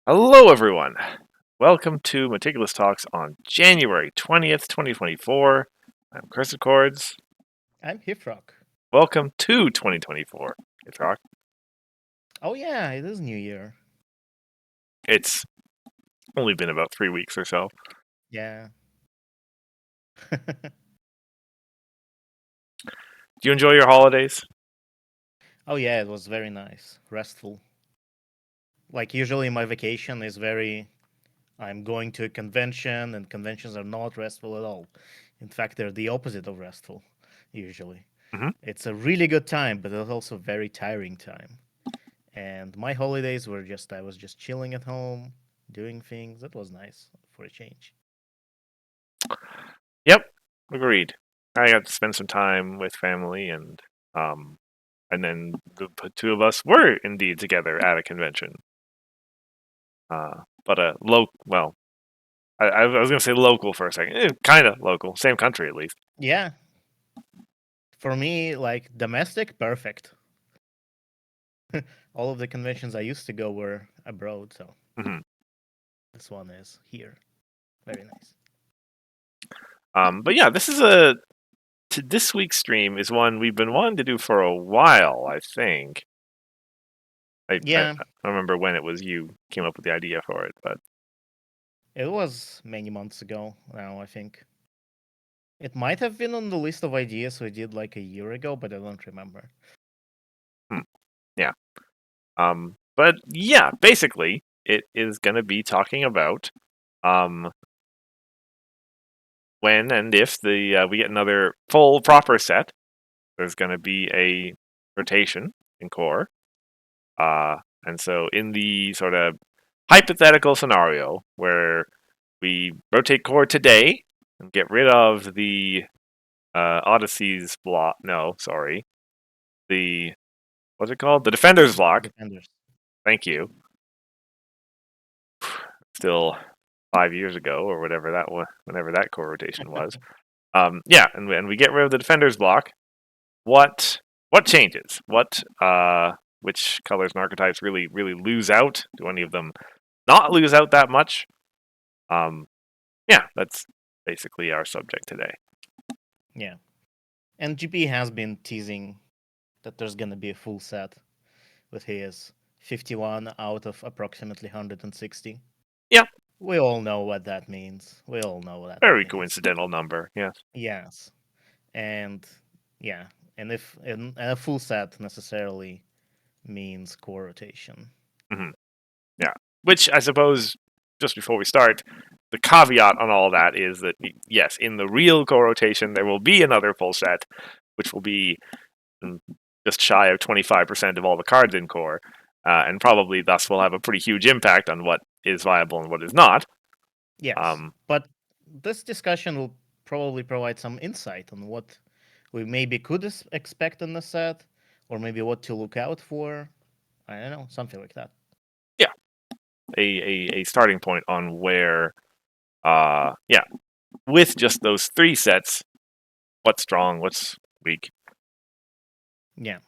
Hello, everyone. Welcome to Meticulous Talks on January 20th, 2024. I'm Chris Accords. I'm Hithroc. Welcome to 2024, Hithroc. Oh yeah, it is New Year. It's only been about 3 weeks or so. Yeah. Do you enjoy your holidays? Oh yeah, it was very nice, restful. Like usually my vacation is very I'm going to a convention and conventions are not restful at all. In fact, they're the opposite of restful usually. Mm-hmm. It's a really good time, but it's also a very tiring time. And my holidays were just I was just chilling at home, doing things. That was nice for a change. Yep, agreed. I got to spend some time with family, um, and then the two of us were indeed together at a convention. But well, I was going to say local for a second. Kind of local, same country at least. Yeah. For me, like domestic, perfect. All of the conventions I used to go were abroad, so Mm-hmm. this one is here. Very nice. But yeah, this week's stream is one we've been wanting to do for a while. I think I Yeah, don't remember when it was you came up with the idea for it, but it was many months ago now, I think. It might have been on the list of ideas we did like a year ago, but I don't remember. hmm, yeah. But yeah, basically, it is going to be talking about um when and if we get another full proper set. There's going to be a rotation in core. And so in the sort of hypothetical scenario where we rotate core today and get rid of the Odyssey's block. No, sorry. What's it called? The Defenders block. Defenders. Thank you. Still 5 years ago or whatever that was, whenever that core rotation was. Yeah, and we get rid of the Defenders block. What changes? Which colors and archetypes really lose out? Do any of them not lose out that much? Yeah, that's basically our subject today. Yeah. And GP has been teasing that there's gonna be a full set with his 51 out of approximately 160. Yeah, We all know what that means. We all know what that very means. coincidental number. Yeah. Yes. And yeah, and if and a full set necessarily means core rotation. Mm-hmm. Yeah. Which I suppose, just before we start, the caveat on all that is that, yes, in the real core rotation, there will be another full set, which will be just shy of 25% of all the cards in core, and probably thus will have a pretty huge impact on what is viable and what is not. Yes, but this discussion will probably provide some insight on what we maybe could expect in the set, or maybe what to look out for. I don't know, something like that. Yeah. A starting point on where, yeah, with just those three sets, what's strong, what's weak, Yeah.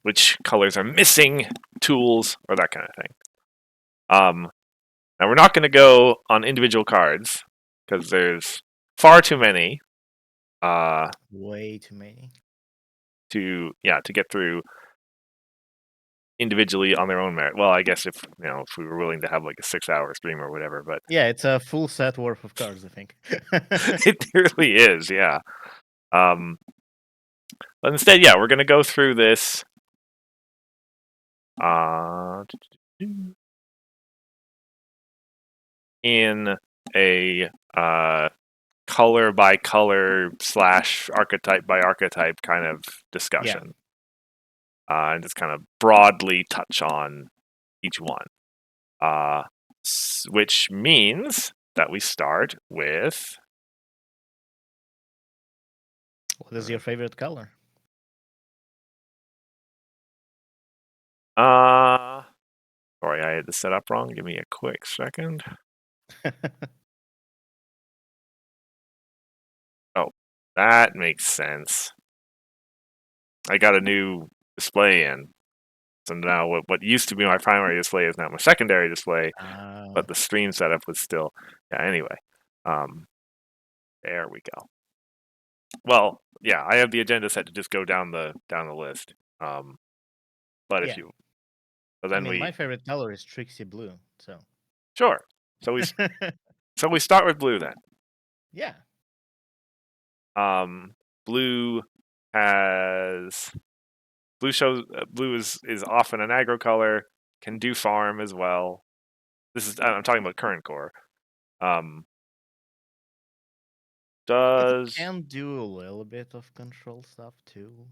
which colors are missing tools, or that kind of thing. Now we're not going to go on individual cards because there's far too many. Way too many. To get through individually on their own merit. Well, I guess if we were willing to have like a 6-hour stream or whatever, but Yeah, it's a full set worth of cards, I think. it really is, yeah. But instead, yeah, we're gonna go through this. In a color by color / archetype by archetype kind of discussion, and just kind of broadly touch on each one. Which means that we start with. What is your favorite color? Sorry, I had this set up wrong. Give me a quick second. Oh, that makes sense. I got a new display in, So now what used to be my primary display is now my secondary display, Uh, but the stream setup was still, yeah, anyway. There we go. Well, yeah, I have the agenda set to just go down the list. But if yeah. you, so I then mean, my we, favorite color is Trixie Blue. So. sure. So we start with blue then. Yeah. Um, blue has blue is often an aggro color, can do farm as well. I'm talking about current core. Um, It does can do a little bit of control stuff too.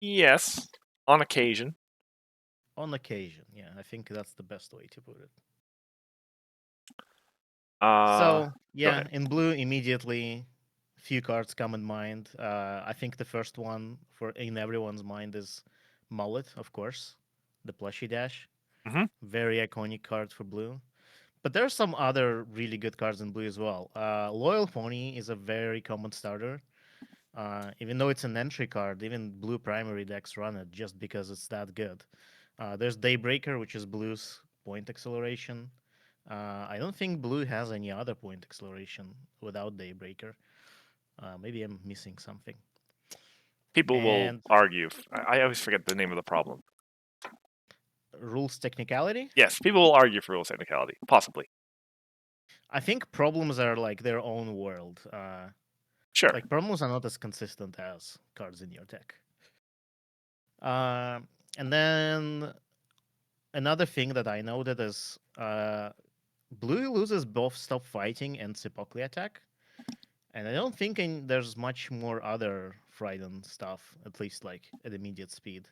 yes on occasion. On occasion, yeah. I think that's the best way to put it. Uh, So, Go yeah, ahead. in blue, immediately, few cards come in mind. I think the first one in everyone's mind is Mullet, of course, the plushie dash. Hmm. Very iconic card for blue. But there are some other really good cards in blue as well. Loyal Pony is a very common starter. Even though it's an entry card, even blue primary decks run it just because it's that good. There's Daybreaker, which is blue's point acceleration. I don't think blue has any other point acceleration without Daybreaker. Maybe I'm missing something. People will And argue. I always forget the name of the problem. rules technicality? Yes, people will argue for rules technicality, possibly. I think problems are like their own world. Sure. Like problems are not as consistent as cards in your deck. Uh, and then another thing that I noted is blue loses both stop fighting and Sepokli attack. And I don't think there's much more other Frighten stuff, at least like at immediate speed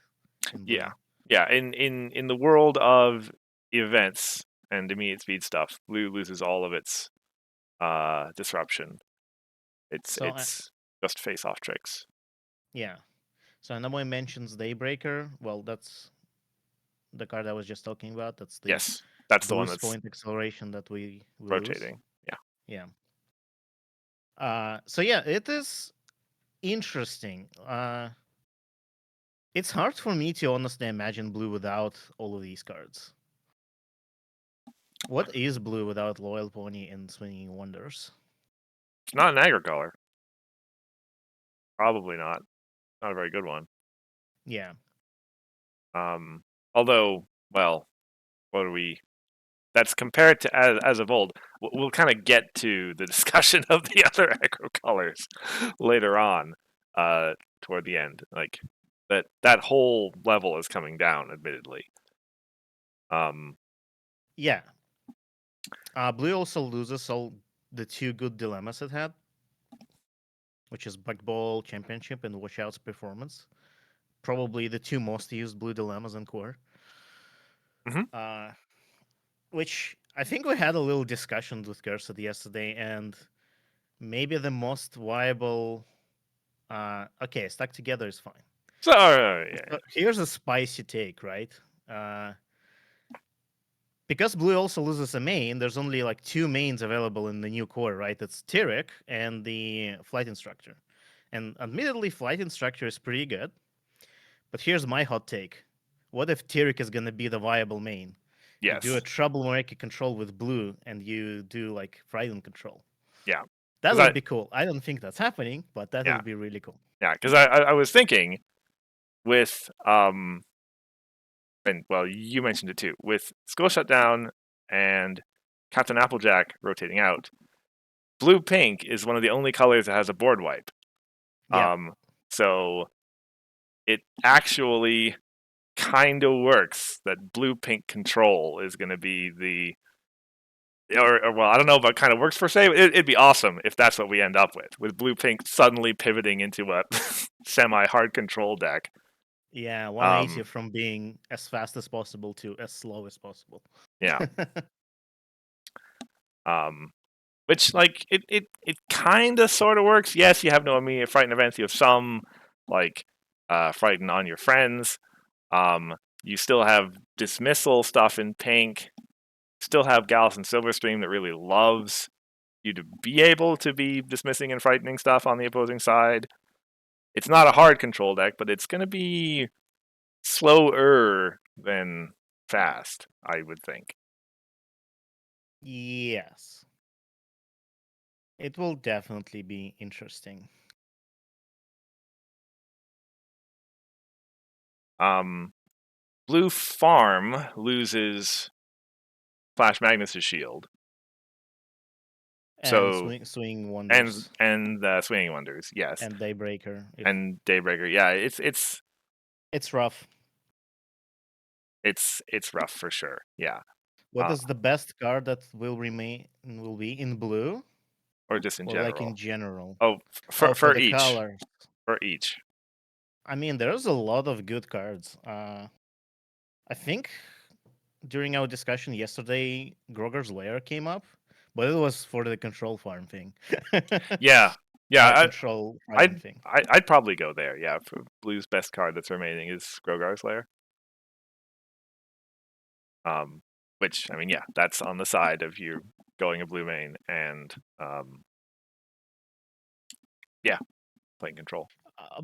in Yeah, blue. yeah. In the world of events and immediate speed stuff, blue loses all of its disruption. So It's just face off tricks. yeah. So Anomaly mentions Daybreaker. Well, that's the card I was just talking about. That's the Yes, that's the one boost that's point acceleration that we lose. rotating. Yeah. Yeah. So yeah, it is interesting. It's hard for me to honestly imagine blue without all of these cards. What is blue without Loyal Pony and Swinging Wonders? It's not an aggro color. Probably not. Not a very good one. Yeah. Although, well, what do we? That's compared to as of old. We'll kind of get to the discussion of the other aggro colors later on, toward the end. Like that whole level is coming down, admittedly. Yeah. Blue also loses all the two good dilemmas it had, which is Ball Championship and Watch Out's Performance. Probably the two most used blue dilemmas in core. Mhm. Which I think we had a little discussion with Cursed yesterday, and maybe the most viable. Okay, stuck together is fine. So yeah, So here's a spicy take, right? Uh, because blue also loses a main, there's only like two mains available in the new core, right? It's Tyrek and the Flight Instructor. And admittedly, Flight Instructor is pretty good. But here's my hot take. What if Tyrek is gonna be the viable main? You do a yes, Trouble Market control with blue and you do like Frighten control. yeah, That because would be cool. I don't think that's happening, but that yeah, would be really cool. yeah, because I was thinking with and well, you mentioned it too, with Skull Shutdown and Captain Applejack rotating out. Blue pink is one of the only colors that has a board wipe. Yeah. So it actually kind of works that blue pink control is going to be or well, I don't know if it kind of works per se. It'd be awesome if that's what we end up with blue pink suddenly pivoting into a semi hard control deck. Yeah, 180 Um, from being as fast as possible to as slow as possible. yeah. Which like it kind of sort of works. Yes, you have no immediate frighten events. You have some like frighten on your friends. You still have dismissal stuff in pink. Still have Gallus and Silverstream that really loves you to be able to be dismissing and frightening stuff on the opposing side. It's not a hard control deck, but it's going to be slower than fast, I would think. Yes. It will definitely be interesting. Blue Farm loses Flash Magnus' shield. And So Swing and Wonders. and Swinging Wonders, yes. And Daybreaker. And Daybreaker, yeah, it's rough. it's rough for sure. Yeah. What is the best card that will be in blue? Or just in Or like in general? general? Oh, For for the each. colors. For each. I mean, there's a lot of good cards. I think during our discussion yesterday, Groger's Lair came up, but it was for the control farm thing. Yeah. Yeah, control farming thing. I'd probably go there. Yeah, for Blue's best card that's remaining is Grogar's Lair. Which, I mean, yeah, that's on the side of you going a blue main and yeah, playing control.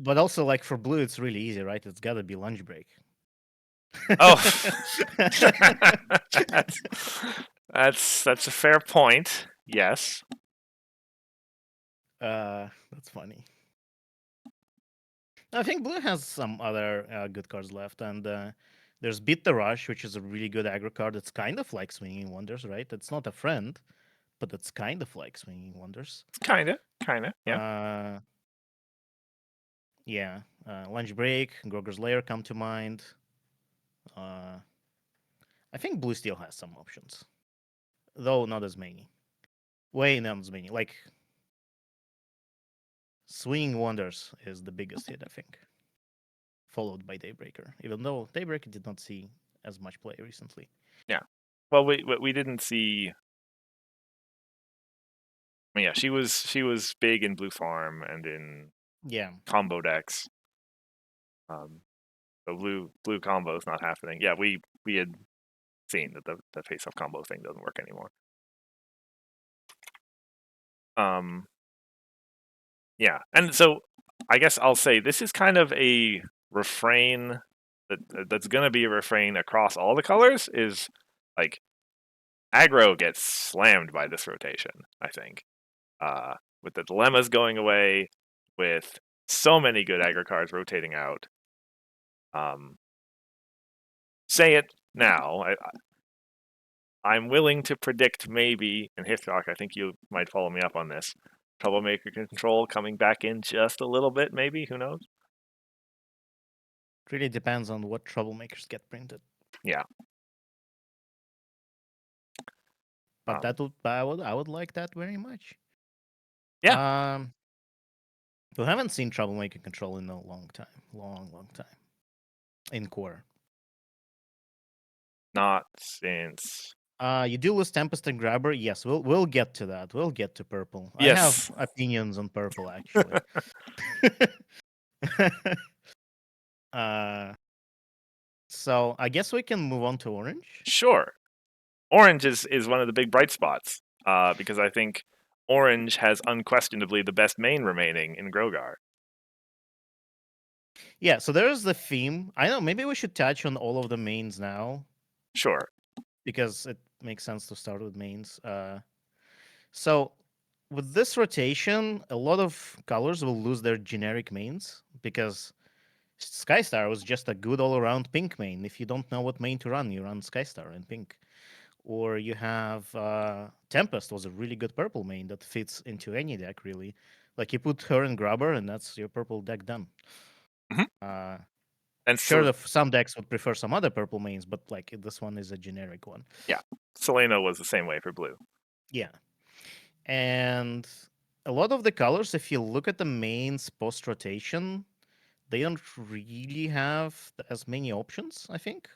But also, like for blue, it's really easy, right? It's got to be lunch break. Oh, that's a fair point. Yes. That's funny. I think blue has some other good cards left, and there's Beat the Rush, which is a really good aggro card. It's kind of like Swinging Wonders, right? It's not a friend, but it's kind of like Swinging Wonders. Kind of, yeah. Yeah. Lunch Break, Groger's Lair come to mind. I think blue still has some options, though not as many. Way not as many. Like Swinging Wonders is the biggest hit, I think, followed by Daybreaker. Even though Daybreaker did not see as much play recently. Yeah. Well, we didn't see. I mean, yeah, she was big in Blue Farm and in combo decks. The blue combo is not happening. Yeah, we had seen that the face-off combo thing doesn't work anymore. Yeah, and so I guess I'll say this is kind of a refrain that's going to be a refrain across all the colors. Is like aggro gets slammed by this rotation. I think with the dilemmas going away, with so many good aggro cards rotating out. Say it now. I'm willing to predict maybe, and Hithroc, I think you might follow me up on this, Troublemaker Control coming back in just a little bit, maybe? Who knows? It really depends on what Troublemakers get printed. Yeah. But I would like that very much. Yeah. We haven't seen Troublemaker Control in a long time. Long time. In core. Not since. You do lose Tempest and Grabber. Yes, we'll get to that. We'll get to purple. Yes. I have opinions on purple actually. So I guess we can move on to orange. Sure. Orange is one of the big bright spots because I think orange has unquestionably the best main remaining in Grogar. Yeah, so there's the theme. I know maybe we should touch on all of the mains now. Sure. Because it makes sense to start with mains. So with this rotation, a lot of colors will lose their generic mains because Skystar was just a good all-around pink main. If you don't know what main to run, you run Skystar and pink. Or you have Tempest was a really good purple main that fits into any deck, really. Like you put her in Grubber, and that's your purple deck done. Mm-hmm. And sure, some decks would prefer some other purple mains, but like this one is a generic one. Yeah, Selena was the same way for blue. Yeah, and a lot of the colors, if you look at the mains post-rotation, they don't really have as many options, I think.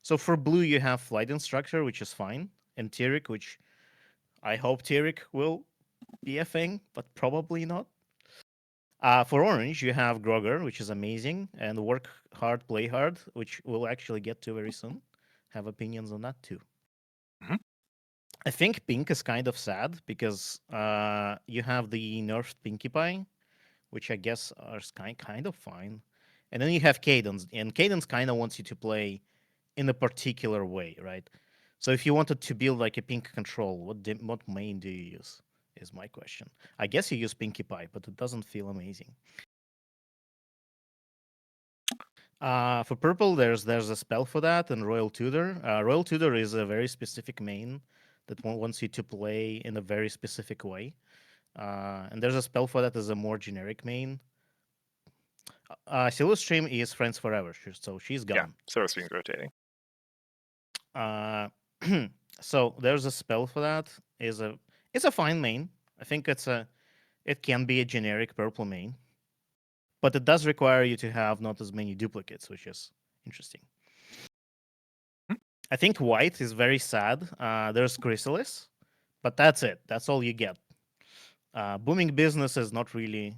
So for blue, you have Flight Instructor, which is fine, and Tyrek, which I hope Tyrek will be a thing, but probably not. For orange, you have Groger, which is amazing, and Work Hard, Play Hard, which we'll actually get to very soon. Have opinions on that too. Mm-hmm. I think pink is kind of sad because you have the nerfed Pinkie Pie, which I guess are kind of fine, And then you have Cadence, and Cadence kind of wants you to play in a particular way, right? So if you wanted to build like a pink control, what main do you use? Is my question. I guess you use Pinkie Pie, but it doesn't feel amazing. For purple, there's a spell for that, and Royal Tutor. Royal Tutor is a very specific main that wants you to play in a very specific way. And there's a spell for that as a more generic main. Stream is Friends Forever, so she's Yeah, gone. Silver Stream's rotating. So there's a spell for that. It's a fine main. I think it can be a generic purple main, but it does require you to have not as many duplicates, which is interesting. I think white is very sad. There's Chrysalis, but that's it. That's all you get. Booming business is not really.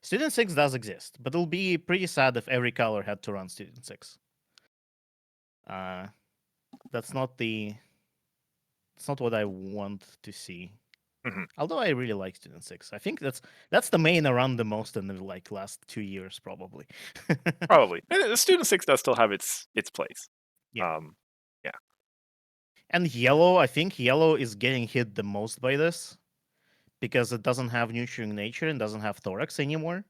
Student 6 does exist, but it'll be pretty sad if every color had to run Student 6. That's not what I want to see. Mm-hmm. Although I really like Student 6. I think that's the main around the most in the like last 2 years probably. Probably. The Student 6 does still have its place. Yeah. Yeah. And yellow, I think yellow is getting hit the most by this because it doesn't have nurturing nature and doesn't have thorax anymore.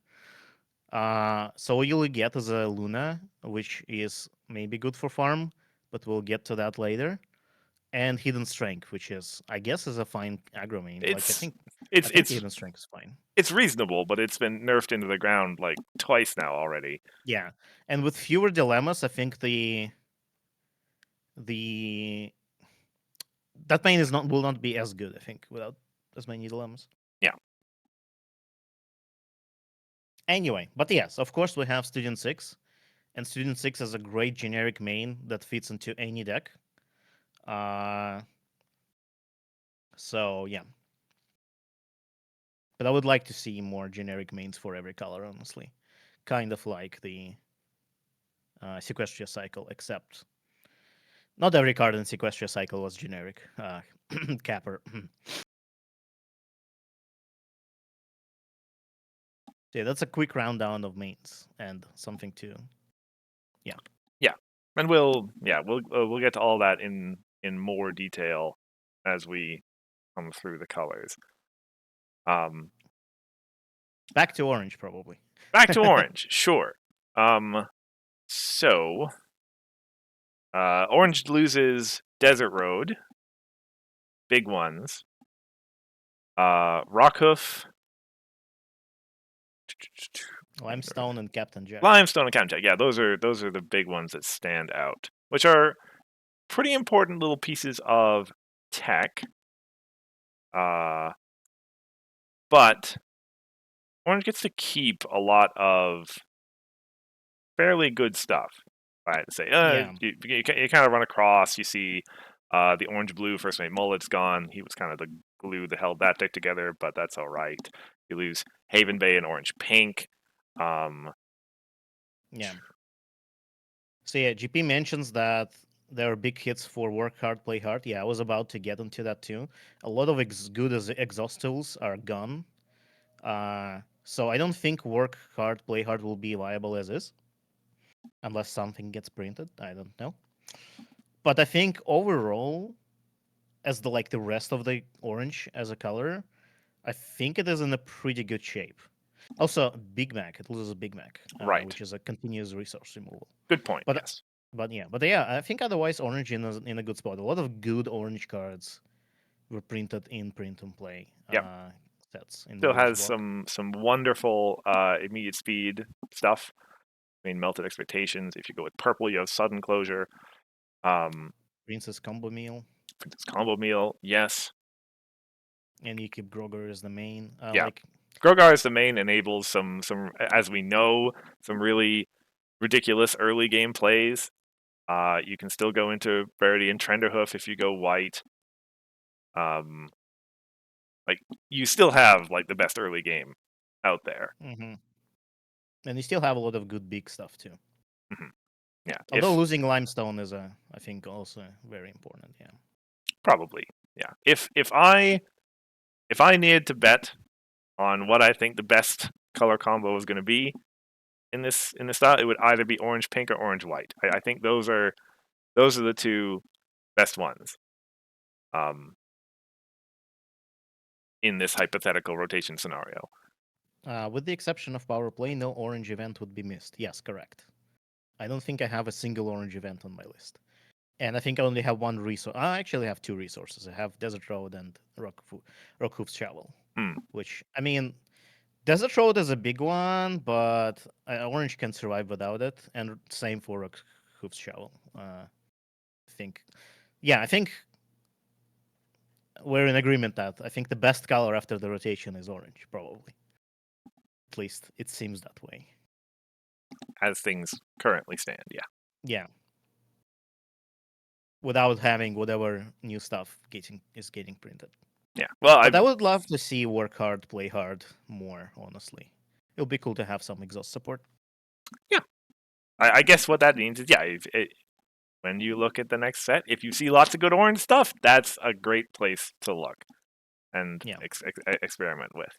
So what you'll get is a Luna, which is maybe good for farm, but we'll get to that later. And Hidden Strength, which is, I guess, is a fine aggro main. I think Hidden Strength is fine. It's reasonable, but it's been nerfed into the ground like twice now already. Yeah, and with fewer dilemmas, I think that main will not be as good. I think without as many dilemmas. Yeah. Anyway, but yes, of course we have Student 6, and Student 6 is a great generic main that fits into any deck. So yeah, but I would like to see more generic mains for every color, honestly, kind of like the Seaquestria cycle, except not every card in Seaquestria cycle was generic. Capper. Yeah, that's a quick rundown of mains and something to, yeah. Yeah, and we'll get to all that in more detail as we come through the colors. Back to orange, probably. Back to orange, sure. So, orange loses Desert Road, big ones. Rockhoof, Limestone and Captain Jack. Limestone and Captain Jack. Yeah, those are the big ones that stand out, which are pretty important little pieces of tech. But orange gets to keep a lot of fairly good stuff. I had to say, Yeah. you kind of run across. You see, the orange blue first mate Mullet's gone. He was kind of the glue that held that deck together, but that's all right. You lose Haven Bay and orange pink. Yeah. So yeah, GP mentions that there are big hits for work hard, play hard. Yeah, I was about to get into that too. A lot of good as exhaust tools are gone. So I don't think work hard, play hard will be viable as is, unless something gets printed. I don't know. But I think overall, as the rest of the orange as a color, I think it is in a pretty good shape. Also, Big Mac. It loses Big Mac, Right. which is a continuous resource removal. Good point. But yes. but yeah, I think otherwise orange in a good spot. A lot of good orange cards were printed in print and play sets. Still has some wonderful immediate speed stuff. I mean, Melted Expectations. If you go with purple, you have Sudden Closure. Princess Combo Meal. Princess Combo Meal, yes. And you keep Grogar as the main. Grogar as the main enables some, as we know, some really ridiculous early game plays. You can still go into Rarity and Trenderhoof if you go white. You still have the best early game out there. Mm-hmm. And you still have a lot of good big stuff too. Mm-hmm. Yeah. Although losing Limestone is I think also very important. Yeah. Probably. Yeah. If I needed to bet on what I think the best color combo is going to be, in this style, it would either be orange pink or orange white. I think those are the two best ones. In this hypothetical rotation scenario. With the exception of power play, no orange event would be missed. Yes, correct. I don't think I have a single orange event on my list. And I think I only have one resource. I actually have two resources. I have Desert Road and Rockhoof's Shovel. Which, I mean, Desert Road is a big one, but orange can survive without it. And same for Rockhoof's Shovel. I think we're in agreement that I think the best color after the rotation is orange, probably. At least it seems that way. As things currently stand, yeah. Yeah. Without having whatever new stuff is getting printed. Yeah. Well, but I would love to see work hard, play hard more, honestly. It would be cool to have some exhaust support. Yeah. I guess what that means is, yeah, when you look at the next set, if you see lots of good orange stuff, that's a great place to look and experiment with.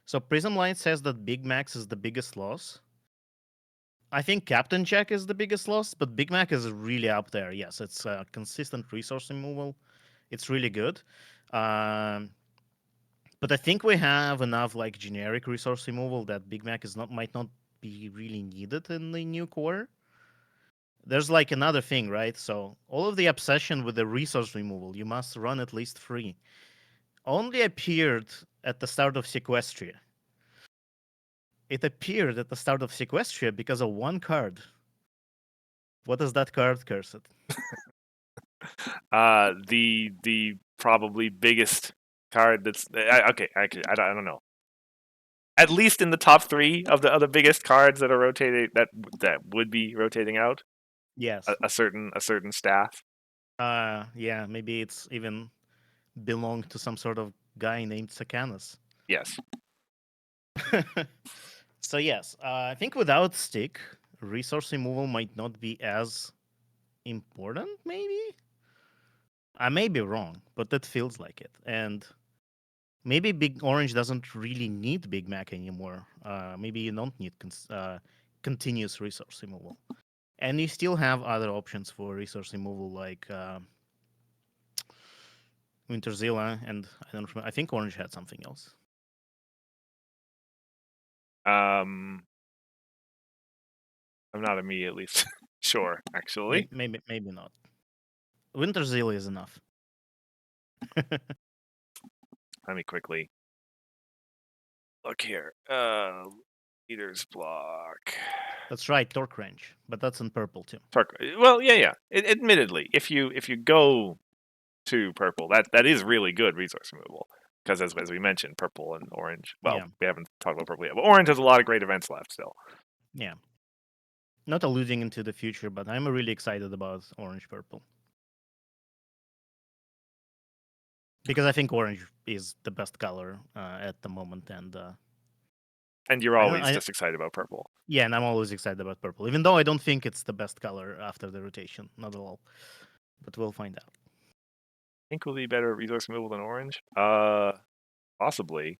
So Prism Light says that Big Max is the biggest loss. I think Captain Jack is the biggest loss, but Big Mac is really up there. Yes, it's consistent resource removal. It's really good. But I think we have enough like generic resource removal that Big Mac might not be really needed in the new core. There's like another thing, right? So all of the obsession with the resource removal, you must run at least 3, only appeared at the start of Seaquestria. It appeared at the start of Seaquestria because of one card. What is that card, Cursed? The probably biggest card that's okay. I don't know. At least in the top 3 of the other biggest cards that are rotating that would be rotating out. Yes. A certain staff. Yeah, maybe it's even belonged to some sort of guy named Sacanas. Yes. So yes, I think without stick, resource removal might not be as important. Maybe I may be wrong, but that feels like it. And maybe Big Orange doesn't really need Big Mac anymore. Maybe you don't need continuous resource removal, and you still have other options for resource removal like Winterzilla, and I don't remember. I think Orange had something else. I'm not immediately sure, actually. Maybe not. Winterzilla is enough. Let me quickly look here. Leader's block. That's right, Torque Wrench, but that's in purple too. Well, yeah. Admittedly, if you go to purple, that is really good resource removal. Because as we mentioned, purple and orange. Well, we haven't talked about purple yet, but orange has a lot of great events left still. Yeah. Not alluding into the future, but I'm really excited about orange purple. Because I think orange is the best color at the moment, and you're always just excited about purple. Yeah, and I'm always excited about purple, even though I don't think it's the best color after the rotation, not at all. But we'll find out. Pink will be better at resource removal than orange? Possibly.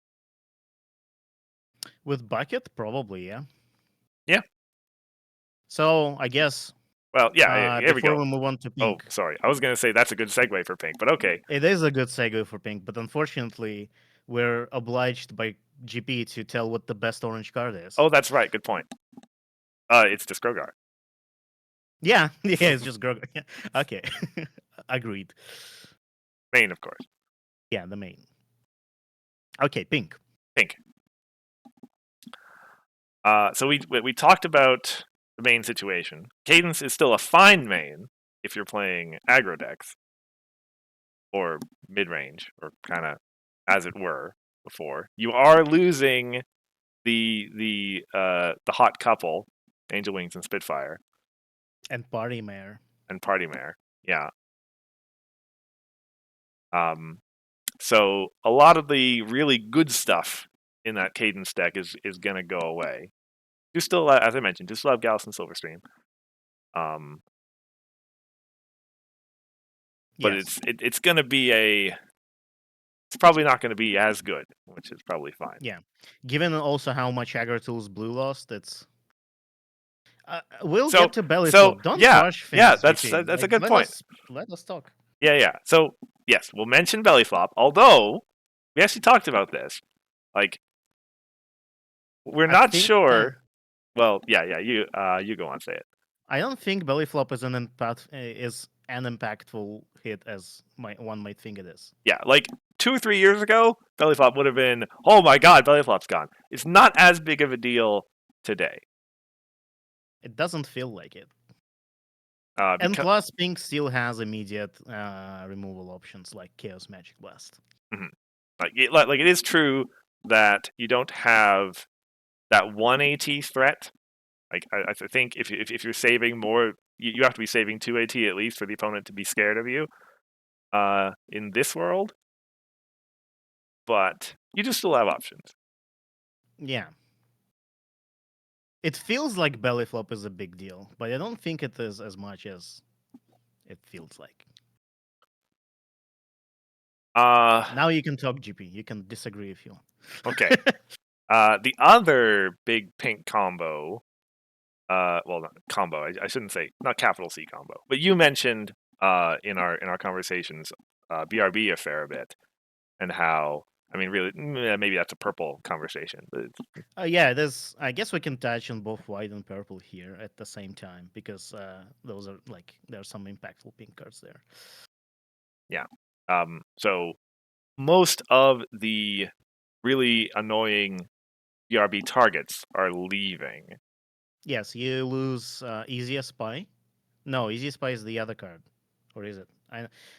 With bucket, probably, yeah. Yeah. So I guess. Well, yeah. Here we go. Before we move on to pink. Oh, sorry. I was going to say that's a good segue for pink, but okay. It is a good segue for pink, but unfortunately, we're obliged by GP to tell what the best orange card is. Oh, that's right. Good point. It's just Grogar. Yeah, it's just Grogar. Yeah. Okay, agreed. Main, of course. Yeah, the main. Okay, pink. Pink. So we talked about the main situation. Cadence is still a fine main if you're playing aggro decks or mid-range, or kind of as it were before. You are losing the hot couple, Angel Wings and Spitfire, and Party Mare. Yeah. So a lot of the really good stuff in that Cadence deck is gonna go away. You still, as I mentioned, you still have Gallus and Silverstream. But yes. it's gonna be it's probably not going to be as good, which is probably fine. Yeah, given also how much Aggro Tools Blue lost, it's We'll So get to belly so flop. Don't yeah, rush yeah, things, that's GP. that's a Like, good point. let us talk. Yeah. So yes, we'll mention belly flop. Although we actually talked about this. Like we're I not think sure. Well, yeah. You go on, say it. I don't think belly flop is an impactful hit as one might think it is. Yeah, like 2 or 3 years ago, belly flop would have been, oh my god, belly flop's gone. It's not as big of a deal today. It doesn't feel like it. And Because plus, pink still has immediate removal options like Chaos Magic Blast. like it is true that you don't have that 1 AT threat. Like I think if you're saving more, you have to be saving 2 AT at least for the opponent to be scared of you. In this world, but you just still have options. Yeah. It feels like belly flop is a big deal, but I don't think it is as much as it feels like. Now you can talk, GP. You can disagree if you want. Okay. The other big pink combo, well, not combo. I shouldn't say not capital C combo, but you mentioned in our conversations BRB a fair bit, and how I mean, really, maybe that's a purple conversation, but Yeah, there's. I guess we can touch on both white and purple here at the same time because those are like there are some impactful pink cards there. yeah. So most of the really annoying BRB targets are leaving. Yes, you lose Easy Spy. No, Easy Spy is the other card, or is it?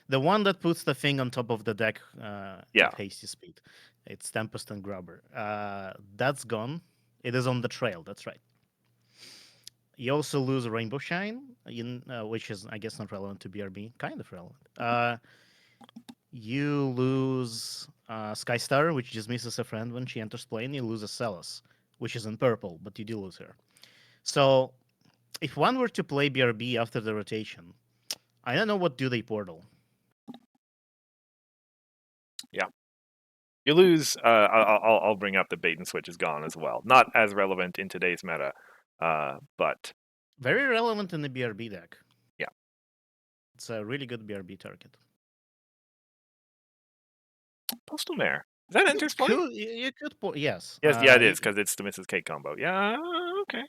The one that puts the thing on top of the deck Yeah. at hasty speed. It's Tempest and Grubber. That's gone. It is on the trail. That's right. You also lose Rainbow Shine, which is, I guess, not relevant to BRB. Kind of relevant. You lose Skystar, which dismisses a friend when she enters play, and you lose a Celis, which is in purple, but you do lose her. So, if one were to play BRB after the rotation, I don't know what do they portal. Yeah. You lose. I'll bring up the bait and switch is gone as well. Not as relevant in today's meta, but very relevant in the BRB deck. Yeah, it's a really good BRB target. Postal Mare. Is that Enter's Point? You could yes. Yes, yeah, it is because it's the Mrs. K combo. Yeah, okay.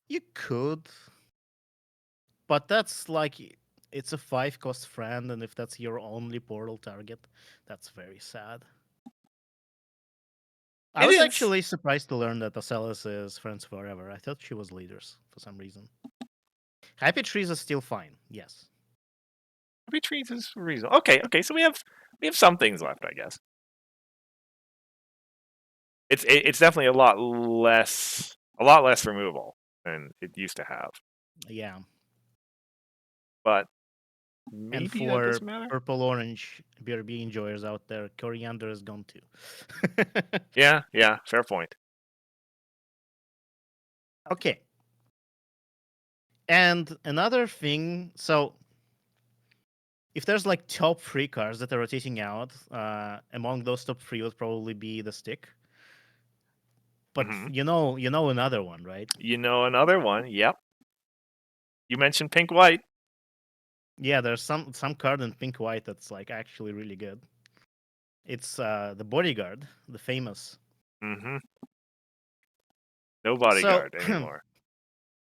You could, but that's like it's a 5-cost friend, and if that's your only portal target, that's very sad. I was actually surprised to learn that Acelis is friends forever. I thought she was leaders for some reason. Happy Trees is still fine. Yes. Happy Trees is reasonable. Okay. So we have some things left, I guess. It's definitely a lot less removal than it used to have. Yeah. But maybe and for that doesn't matter. Purple Orange BRB enjoyers out there, Coriander is gone too. Yeah, fair point. Okay. And another thing, so if there's like top 3 cards that are rotating out, among those top 3 would probably be the stick. But you know another one, right? You know another one, yep. You mentioned pink white. Yeah, there's some card in pink white that's like actually really good. It's the Bodyguard, the famous. Mm-hmm. No Bodyguard anymore.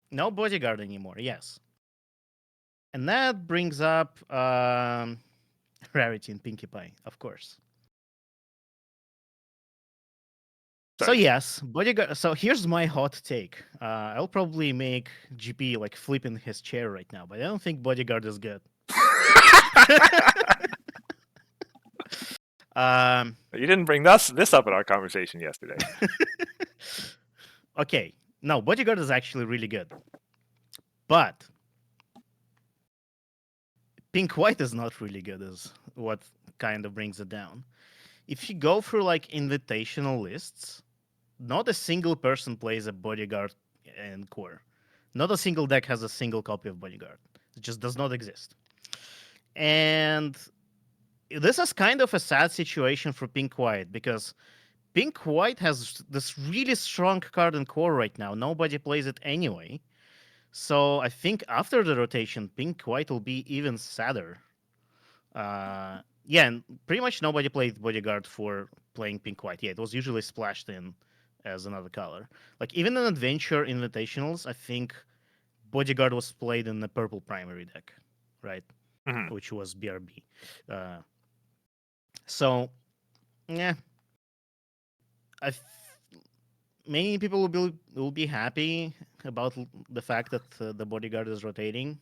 No Bodyguard anymore, yes. And that brings up Rarity in Pinkie Pie, of course. Sorry. So yes, Bodyguard. So here's my hot take. I'll probably make GP like flip in his chair right now, but I don't think Bodyguard is good. You didn't bring this up in our conversation yesterday. Okay, no, Bodyguard is actually really good, but Pink White is not really good. Is what kind of brings it down. If you go through like invitational lists, not a single person plays a Bodyguard in core. Not a single deck has a single copy of Bodyguard. It just does not exist. And this is kind of a sad situation for Pink White because Pink White has this really strong card in core right now. Nobody plays it anyway. So I think after the rotation, pink white will be even sadder. Yeah, and pretty much nobody played bodyguard for playing pink white. Yeah, it was usually splashed in as another color. Like even in adventure invitationals, I think bodyguard was played in the purple primary deck, right? Mhm. Which was BRB. Uh, so yeah, I many people will be happy about the fact that the bodyguard is rotating,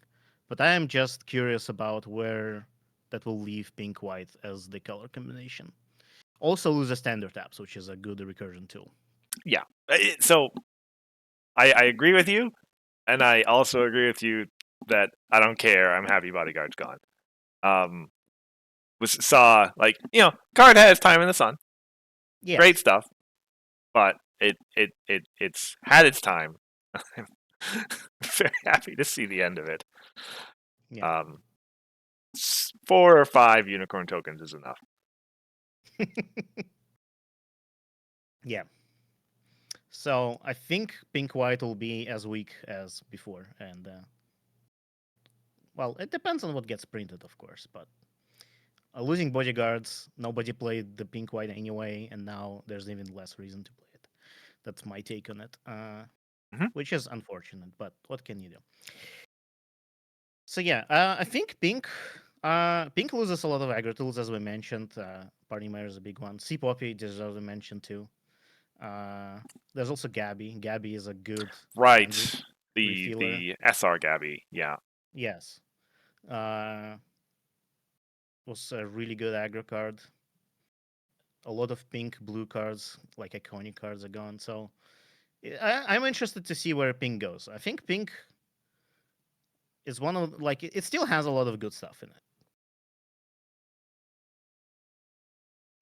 but I am just curious about where that will leave pink white as the color combination. Also lose a standard taps, which is a good recursion tool. Yeah. So I agree with you, and I also agree with you that I don't care. I'm happy Bodyguard's gone. Um, saw like card has time in the sun, Yes. great stuff, but it's had its time. I'm very happy to see the end of it. Yeah. 4 or 5 unicorn tokens is enough. Yeah. So I think pink white will be as weak as before, and well, it depends on what gets printed, of course. But losing bodyguards, nobody played the pink white anyway, and now there's even less reason to play it. That's my take on it, Mhm. which is unfortunate. But what can you do? So yeah, I think pink loses a lot of aggro tools as we mentioned. Party Mare is a big one. Sea Poppy deserves a mention too. Uh, there's also Gabby. Gabby is a good frenzy Right. refiller. The SR Gabby, yeah. Yes. Uh, was a really good aggro card. A lot of pink blue cards, like iconic cards, are gone. So I'm interested to see where pink goes. I think pink is one of like it still has a lot of good stuff in it.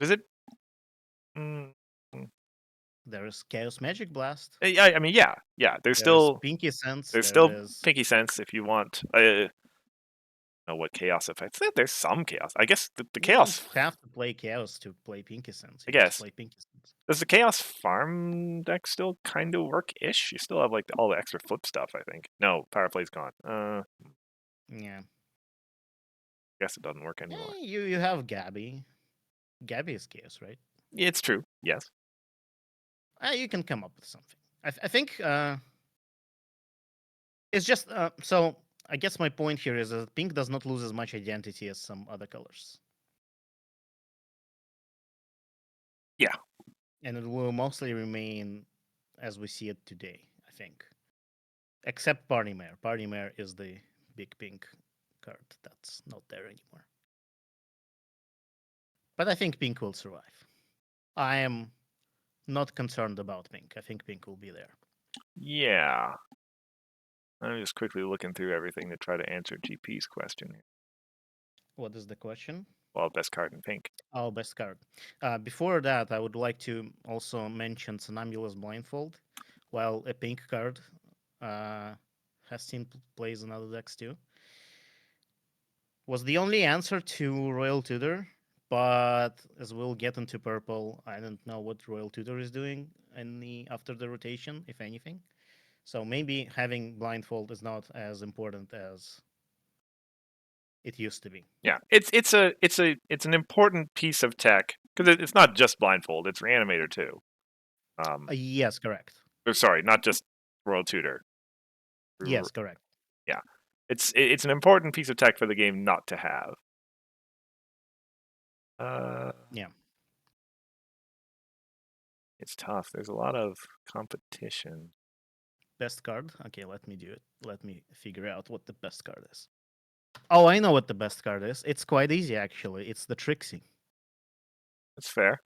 Is it? Mm, There is Chaos Magic Blast. I mean, yeah. There's There is still Pinky Sense. there's There still is Pinky Sense if you want. Know what chaos effects? There's some chaos. I guess the you don't chaos. have to play Chaos to play Pinky Sense. I You just guess play Pinky Sense. does the chaos farm deck still kind of work ish? You still have like all the extra flip stuff. I think. No, power play's gone. Yeah. Guess it doesn't work anymore. You have Gabby. Gabby is Chaos, right? Yeah, it's true. Yes. You can come up with something. I think it's just so. I guess my point here is that pink does not lose as much identity as some other colors. Yeah. And it will mostly remain as we see it today, I think. Except Party Mare. Party Mare is the big pink card that's not there anymore. But I think pink will survive. I am not concerned about pink. I think pink will be there. Yeah. I'm just quickly looking through everything to try to answer GP's question. What is the question? Well, best card in pink. Oh, best card. Before that, I would like to also mention Sonambulous Blindfold. While a pink card has seen plays in other decks too, was the only answer to Royal Tutor. But as we'll get into purple, I don't know what Royal Tutor is doing after the rotation, if anything. So maybe having blindfold is not as important as it used to be. Yeah, it's an important piece of tech because it's not just blindfold; it's reanimator too. Yes, correct. Sorry, not just royal tutor. Yes, correct. Yeah, it's an important piece of tech for the game not to have. Yeah. It's tough. There's a lot of competition. Best card. Okay, let me do it. Let me figure out what the best card is. Oh, I know what the best card is. It's quite easy actually. It's the Trixie. That's fair.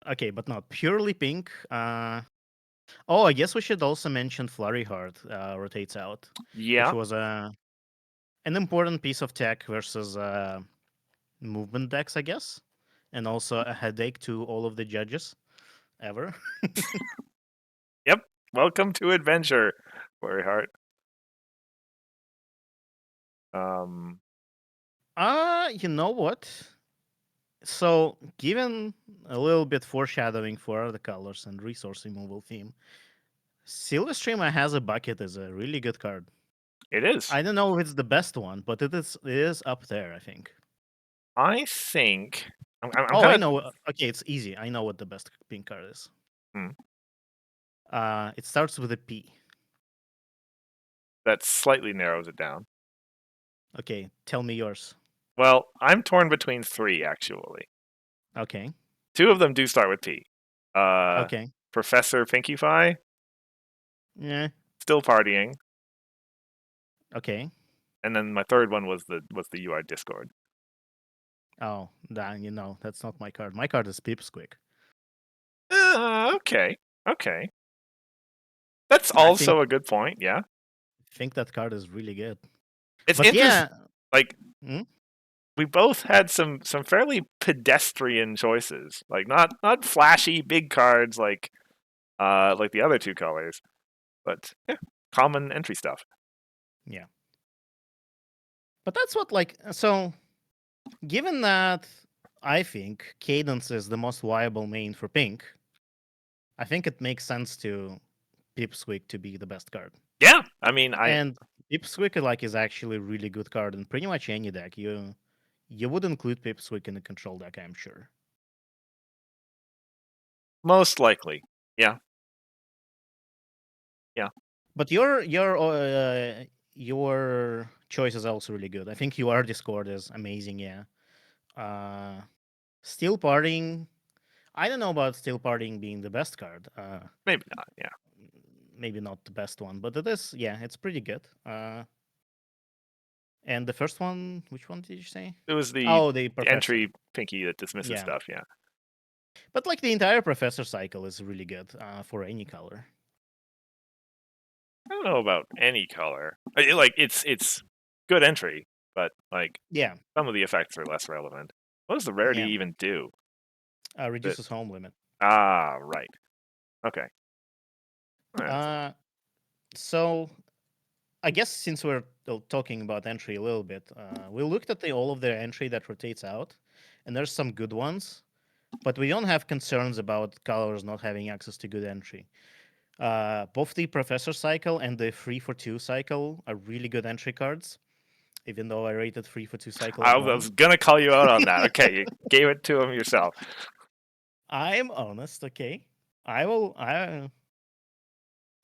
Okay, but not purely pink. Oh, I guess we should also mention Flurry Heart rotates out, which Yeah. was an important piece of tech versus movement decks, I guess, and also a headache to all of the judges ever. Yep. Welcome to adventure, Worry Heart. You know what? So, given a little bit foreshadowing for other colors and resource removal theme, Silverstreamer has a bucket is a really good card. It is. I don't know if it's the best one, but it is up there, I think. I think I'm Oh, I kind of. know. Okay, it's easy. I know what the best pink card is. Hmm, It starts with a P. that slightly narrows it down. Okay, tell me yours. Well, I'm torn between three actually. Okay. Two of them do start with P. Okay. Professor Pinkify, Yeah. still partying, Okay. and then my third one was the UI Discord. Oh, that's not my card. My card is Pipsqueak. Okay, okay, that's I think also a good point. Yeah, think that card is really good. it's But interesting. yeah, Like hmm? we both had some fairly pedestrian choices. Like not flashy big cards like the other two colors, but yeah, common entry stuff. Yeah. But that's what so given that I think Cadence is the most viable main for pink, I think it makes sense to Pipsqueak to be the best card. Yeah, I mean, I And Pipsqueak is actually a really good card in pretty much any deck. You would include Pipsqueak in the control deck, I'm sure. most likely, yeah, yeah. But your choice is also really good. I think your Discord is amazing. Yeah. Uh, Steel Parting. I don't know about Steel Parting being the best card. Maybe not. Yeah, Maybe not the best one, but it is. Yeah, it's pretty good. And the first one, which one did you say? it was the Oh, the Professor. entry Pinky that dismisses Yeah. stuff. Yeah, But the entire Professor cycle is really good for any color. I don't know about any color. Like it's good entry, but like Yeah. some of the effects are less relevant. What does the rarity Yeah. even do? Reduces home limit. Right. Okay. Alright. So I guess since we're talking about entry a little bit, we looked at all of their entry that rotates out, and there's some good ones, but we don't have concerns about colors not having access to good entry. Both the Professor cycle and the 3 for 2 cycle are really good entry cards, even though I rated 3 for 2 cycle I at 1. was gonna call you out on that. Okay, you gave it to him yourself. I'm honest, okay?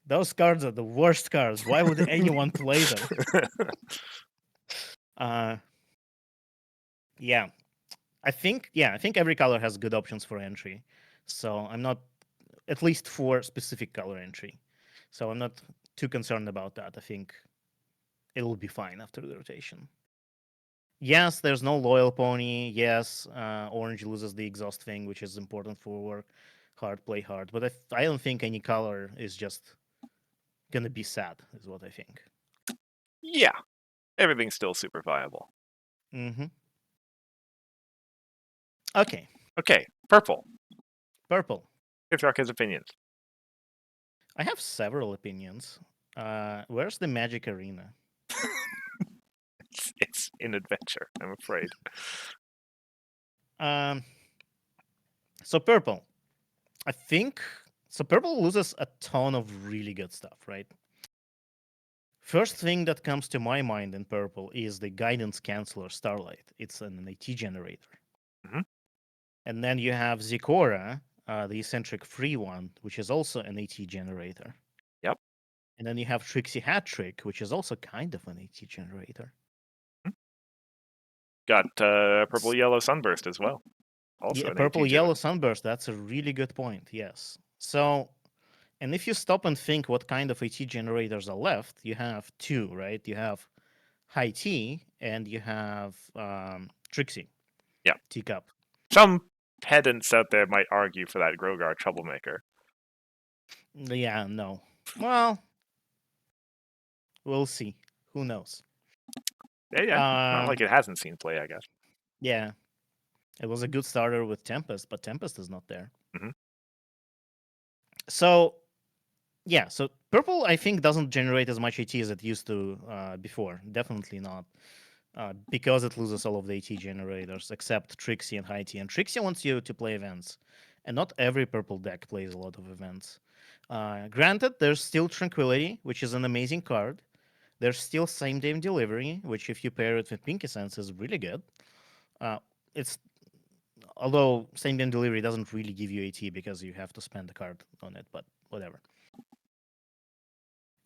Those cards are the worst cards. Why would anyone play them? Uh, yeah. I think every color has good options for entry. So I'm not, at least for specific color entry. So I'm not too concerned about that. I think it'll be fine after the rotation. Yes, there's no loyal pony. Yes, orange loses the exhaust thing, which is important for work hard, play hard. But I don't think any color is just gonna be sad, is what I think. Yeah, everything's still super viable. Mm-hmm. Okay, Okay, purple. purple. Hithrock has opinions. I have several opinions. Where's the Magic Arena? It's in adventure, I'm afraid. Um, so purple. I think so. Purple loses a ton of really good stuff, right? First thing that comes to my mind in purple is the Guidance Canceller Starlight. It's an AT generator. Mhm. And then you have Zikora, the eccentric free one, which is also an AT generator. Yep. And then you have Trixie Hat Trick, which is also kind of an AT generator. Got purple yellow sunburst as well. Also Yeah, an purple AT yellow sunburst. That's a really good point. Yes. So, and if you stop and think what kind of AT generators are left, you have two, right? You have High T and you have Trixie. Yeah. Teacup. Some pedants out there might argue for that Grogar troublemaker. Yeah, no. Well, we'll see. Who knows? Yeah, not like it hasn't seen play, I guess. Yeah. It was a good starter with Tempest, but Tempest is not there. Mhm. So, yeah, so purple, I think, doesn't generate as much AT as it used to before. Definitely not. Because it loses all of the AT generators except Trixie and High T. And Trixie wants you to play events. And not every purple deck plays a lot of events. Granted, there's still Tranquility, which is an amazing card. There's still Same Day Delivery, which if you pair it with Pinky Sense is really good. Uh, it's although Same Day Delivery doesn't really give you AT because you have to spend a card on it, but whatever.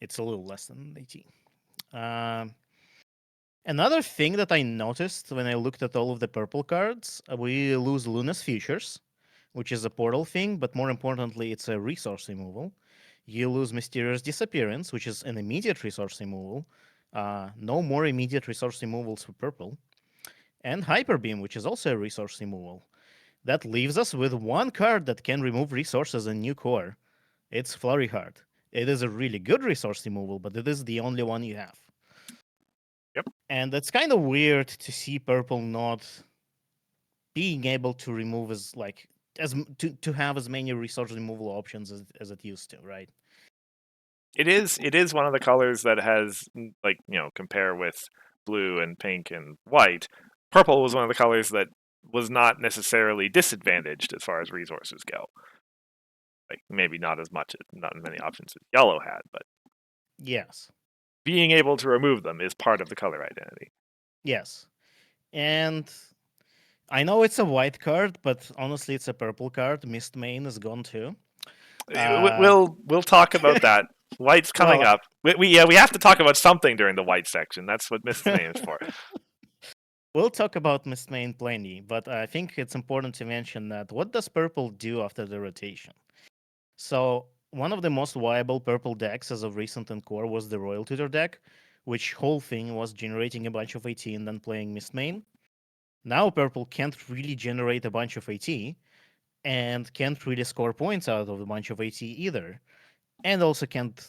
It's a little less than AT. Another thing that I noticed when I looked at all of the purple cards, we lose Luna's Futures, which is a portal thing, but more importantly, it's a resource removal. You lose Mysterious Disappearance, which is an immediate resource removal. No more immediate resource removals for purple. And Hyper Beam, which is also a resource removal. That leaves us with one card that can remove resources in new core. It's Flurry Heart. It is a really good resource removal, but it is the only one you have. Yep. And it's kind of weird to see purple not being able to remove to have as many resource removal options as it used to, right? It is one of the colors that has, like, compare with blue and pink and white. Purple was one of the colors that was not necessarily disadvantaged as far as resources go. Like, maybe not as many options as yellow had, but Yes. being able to remove them is part of the color identity. Yes. And I know it's a white card, but honestly, it's a purple card. Mist Main is gone too. We'll talk about that. White's coming Well, up. We have to talk about something during the white section. That's what Mist's name is for. we'll talk about Mist Main plenty, but I think it's important to mention that what does purple do after the rotation? So one of the most viable purple decks as of recent in core was the Royal Tutor deck, which whole thing was generating a bunch of AT and then playing Mist Main. Now purple can't really generate a bunch of AT and can't really score points out of a bunch of AT either, and also can't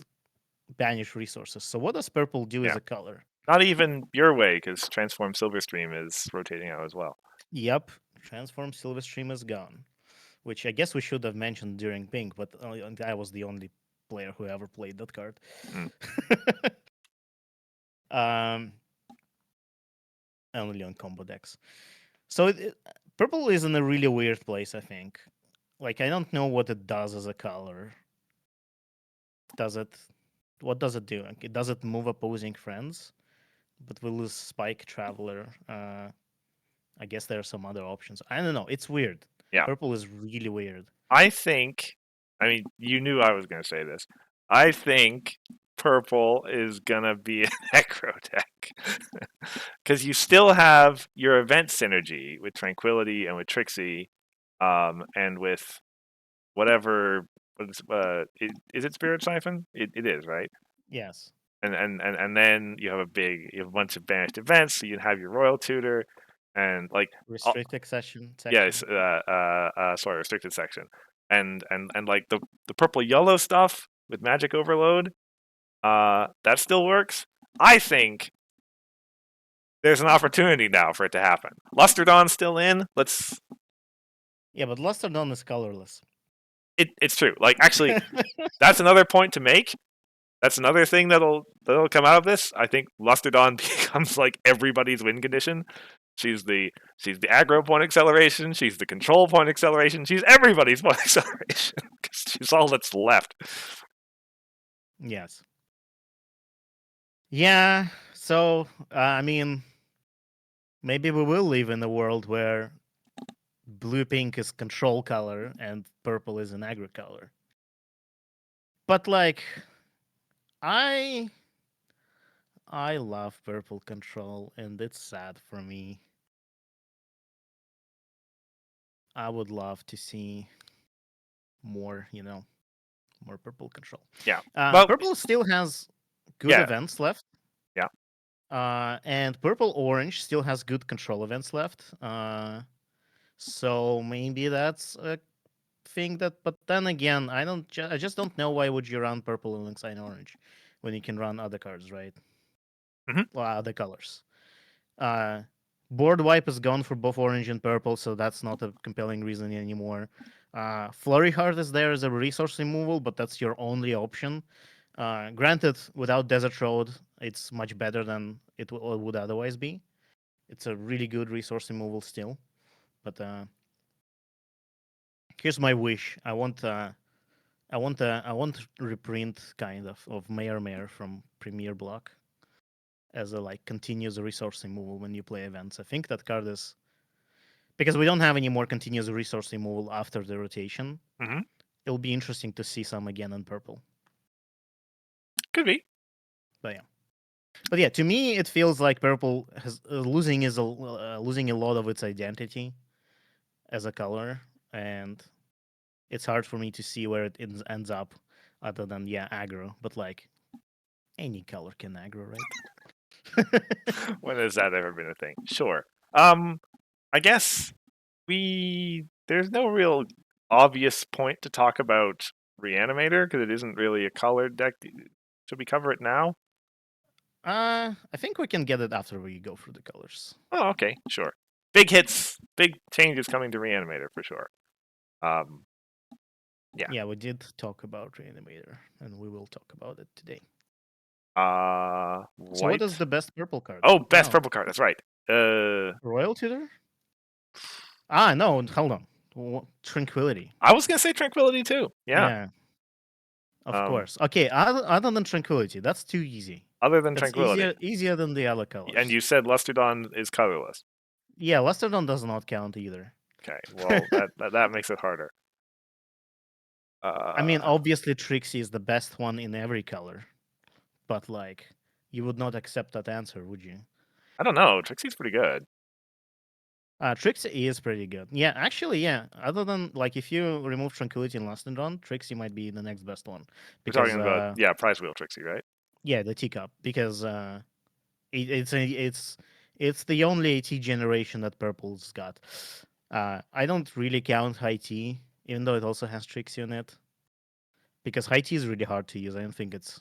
banish resources. So what does purple do as a color? Not even your way, because Transform Silverstream is rotating out as well. Yep, Transform Silverstream is gone, which I guess we should have mentioned during Pink, but I was the only player who ever played that card. Only on combo decks. So purple is in a really weird place, I think. Like, I don't know what it does as a color. What does it do? Does it move opposing friends? But we lose Spike Traveler. I guess there are some other options. I don't know. It's weird. Yeah. Purple is really weird. I mean, you knew I was going to say this. I think purple is going to be an aggro deck. Because you still have your event synergy with Tranquility and with Trixie, and with whatever. Is it Spirit Siphon? It is, right? Yes. And then you have a bunch of banished events. So you have your Royal Tutor, and like restricted section. Yes, sorry, restricted section, and like the purple yellow stuff with Magic Overload, that still works. I think there's an opportunity now for it to happen. Luster Dawn's still in. Yeah, but Luster Dawn is colorless. It's true. Like, actually, that's another point to make. That's another thing that'll come out of this. I think Luster Dawn becomes like everybody's win condition. She's the aggro point acceleration. She's the control point acceleration. She's everybody's point acceleration because she's all that's left. Yes. Yeah. So I mean, maybe we will live in a world where blue pink is control color and purple is an aggro color. But like, I love purple control, and it's sad for me. I would love to see more, more purple control. Yeah. Purple still has good events left. Yeah. And purple orange still has good control events left. So maybe that's a thing that. But then again, I just don't know why would you run purple alongside orange when you can run other cards, right? Well, other colors. Board wipe is gone for both orange and purple, so that's not a compelling reason anymore. Flurry Heart is there as a resource removal, but that's your only option. Granted, without Desert Road, it's much better than it would otherwise be. It's a really good resource removal still. But here's my wish. I want I want a reprint kind of Mayor from Premier Block as a like continuous resource removal when you play events. I think that card is because we don't have any more continuous resource removal after the rotation. Hmm. It'll be interesting to see some again in purple. Could be. But yeah, to me it feels like purple has losing a lot of its identity as a color, and it's hard for me to see where it ends up, other than aggro. But like any color can aggro, right? When has that ever been a thing? Sure. I guess there's no real obvious point to talk about Reanimator because it isn't really a colored deck. Should we cover it now? I think we can get it after we go through the colors. Oh, okay, sure. Big hits, big changes coming to Reanimator for sure. Yeah. Yeah, we did talk about Reanimator, and we will talk about it today. White. So what is the best purple card? Oh, best purple card. That's right. Royal Tutor? Ah, no, hold on. Tranquility. I was gonna say Tranquility too. Yeah. Of course. Okay, other than Tranquility, that's too easy. Other than That's Tranquility. easier than the other colors. And you said Lusterdon is colorless. Yeah, Lusterdon does not count either. Okay, well that makes it harder. I mean, obviously Trixie is the best one in every color, but like, you would not accept that answer, would you? I don't know. Trixie's pretty good. Trixie is pretty good. Yeah, actually, yeah. Other than like, if you remove Tranquility and Lusterdon, Trixie might be the next best one. We're talking about Prize Wheel Trixie, right? Yeah, the teacup, because it's the only AT generation that Purple's got. I don't really count High T, even though it also has Trixie on it, because High T is really hard to use. I don't think it's.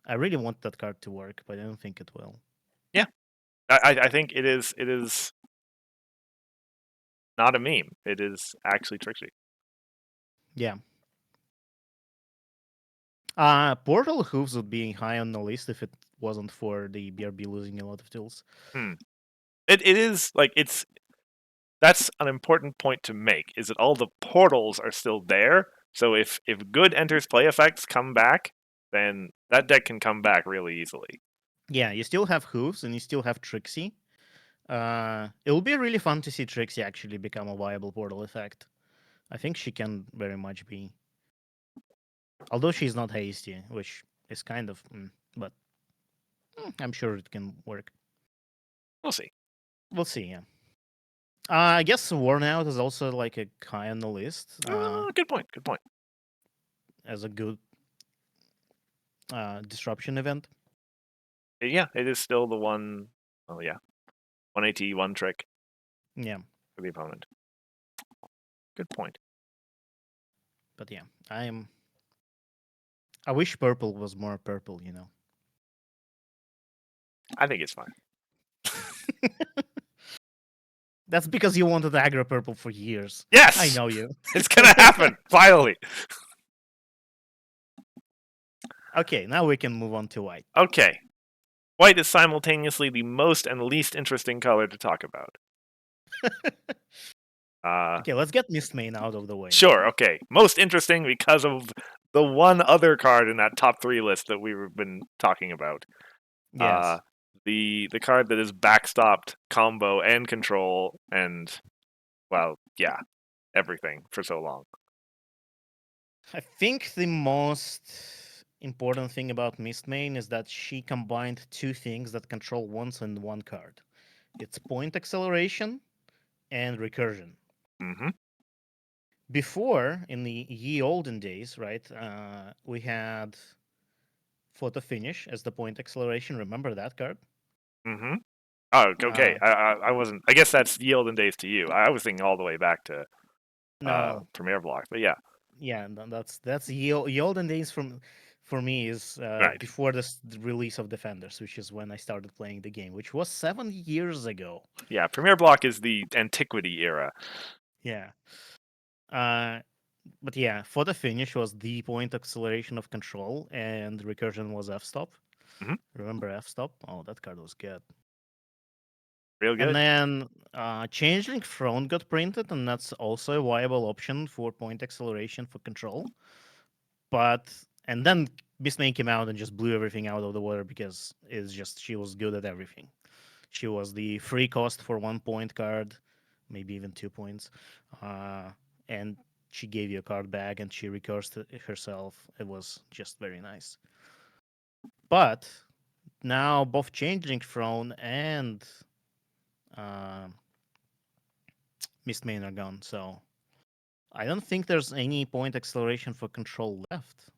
I really want that card to work, but I don't think it will. Yeah, I think it is. It is not a meme. It is actually Trixie. Yeah. Portal Hooves would be high on the list if it wasn't for the BRB losing a lot of tools. It is like it's. That's an important point to make. Is that all the portals are still there? So if good enters play effects come back, then that deck can come back really easily. Yeah, you still have Hooves and you still have Trixie. It will be really fun to see Trixie actually become a viable portal effect. I think she can very much be. Although she's not hasty, which is kind of, but I'm sure it can work. We'll see. We'll see, yeah. I guess Worn Out is also like a high on the list. Good point. Good point. As a good disruption event. Yeah, it is still the one. Oh yeah, 1AT, one trick. Yeah. For the opponent. Good point. But yeah, I wish purple was more purple, I think it's fine. That's because you wanted aggro purple for years. Yes! I know you. It's gonna happen, finally! Okay, now we can move on to white. Okay. White is simultaneously the most and least interesting color to talk about. Okay, let's get Mistmane out of the way. Sure, okay. Most interesting because of the one other card in that top 3 list that we've been talking about. Yes. The card that is backstopped combo and control and, well, yeah, everything for so long. I think the most important thing about Mistmane is that she combined two things that control once in one card. It's point acceleration and recursion. Mm-hmm. Before, in the ye olden days, right, we had photo finish as the point acceleration. Remember that card? Mm-hmm. Oh, okay. I wasn't. I guess that's ye olden days to you. I was thinking all the way back to Premier Block, but yeah. Yeah, that's ye olden days for me is Right. before the release of Defenders, which is when I started playing the game, which was 7 years ago. Yeah, Premier Block is the antiquity era. Yeah. But yeah, for the finish was the point acceleration of control, and recursion was f-stop. Mm-hmm. Remember f-stop? Oh, that card was good. Real good. And then Changeling Throne got printed, and that's also a viable option for point acceleration for control. And then Mistmane came out and just blew everything out of the water because she was good at everything. She was the free cost for 1 point card, maybe even 2 points, and she gave you a card back and she recursed it herself. It was just very nice. But now both Changeling Throne and uh, Mistmane are gone, so I don't think there's any point acceleration for control left,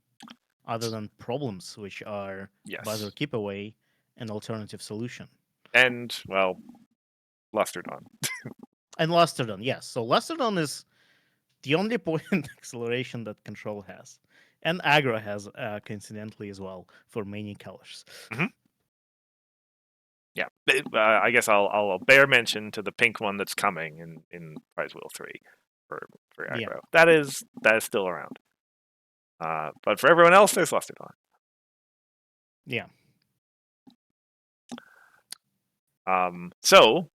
other than problems, which are buzzer Yes. keep away and alternative solution. And, well, Lusterdon. And Lusterdon, yes. So Lusterdon is the only point acceleration that control has. And aggro has, coincidentally, as well, for many colors. Mhm. Yeah. I guess I'll bear mention to the pink one that's coming in Prize Wheel 3 for aggro. Yeah. That is still around. But for everyone else, there's Lusterdon. Yeah. So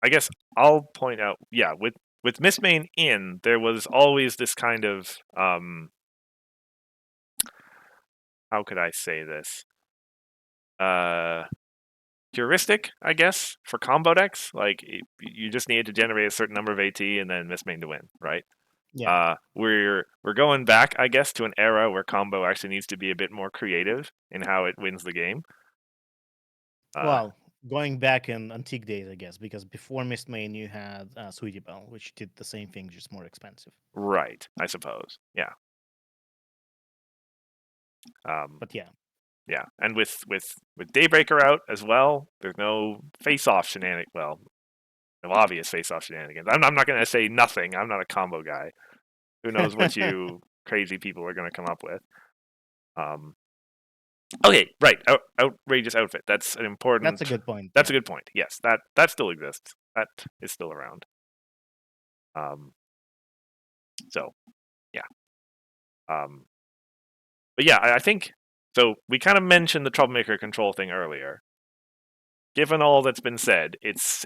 I guess I'll point out, yeah, with Mistmane in, there was always this kind of how could I say this? Heuristic, I guess, for combo decks. Like you just needed to generate a certain number of AT and then Mistmane to win, right? Yeah. We're going back, I guess, to an era where combo actually needs to be a bit more creative in how it wins the game. Well, going back in antique days, I guess, because before Mistmane you had Sweetie Belle, which did the same thing, just more expensive. Right, I suppose. Yeah. But yeah. Yeah, and with Daybreaker out as well, there's no face-off shenanigans. Well, no obvious face-off shenanigans. I'm not going to say nothing. I'm not a combo guy. Who knows what you crazy people are going to come up with? Okay, right. Outrageous outfit. That's an important. That's a good point. That's a good point. Yes, that still exists. That is still around. So, yeah. But yeah, I think so. We kind of mentioned the troublemaker control thing earlier. Given all that's been said, it's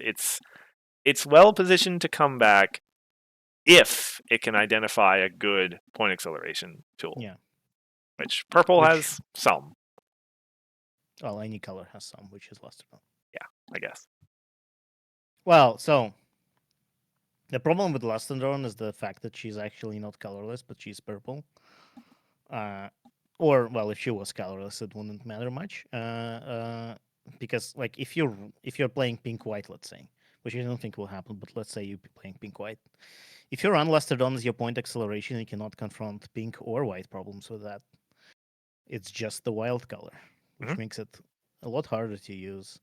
well positioned to come back if it can identify a good point acceleration tool. Yeah. Which purple has some. Well, any color has some, which is Lusterdon. Yeah, I guess. Well, so the problem with Lusterdon is the fact that she's actually not colorless, but she's purple. Or well, if she was colorless, it wouldn't matter much. Because like if you're playing pink white, let's say, which I don't think will happen, but let's say you're playing pink white. If you run Lusterdon as your point acceleration, you cannot confront pink or white problems with that. It's just the wild color, which makes it a lot harder to use.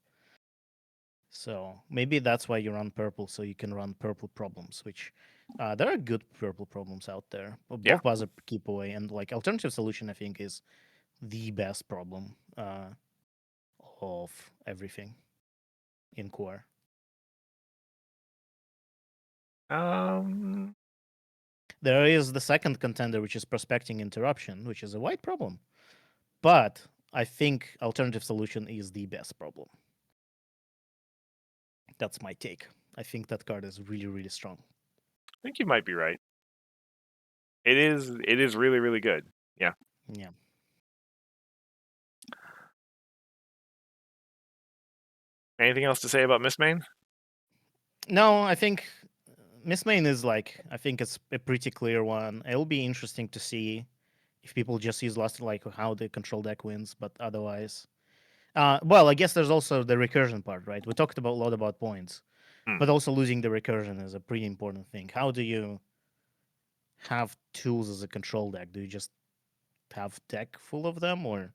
So maybe that's why you run purple, so you can run purple problems, which there are good purple problems out there. Both buzzer keep away and like alternative solution, I think, is the best problem of everything in core. There is the second contender, which is prospecting interruption, which is a white problem, but I think alternative solution is the best problem. That's my take. I think that card is really, really strong. I think you might be right. It is really, really good. Yeah. Yeah. Anything else to say about Mistmane? No, I think Mistmane is like, I think it's a pretty clear one. It'll be interesting to see if people just use Lust, like how the control deck wins, but otherwise. Well, I guess there's also the recursion part, right? We talked about a lot about points, but also losing the recursion is a pretty important thing. How do you have tools as a control deck? Do you just have deck full of them, or?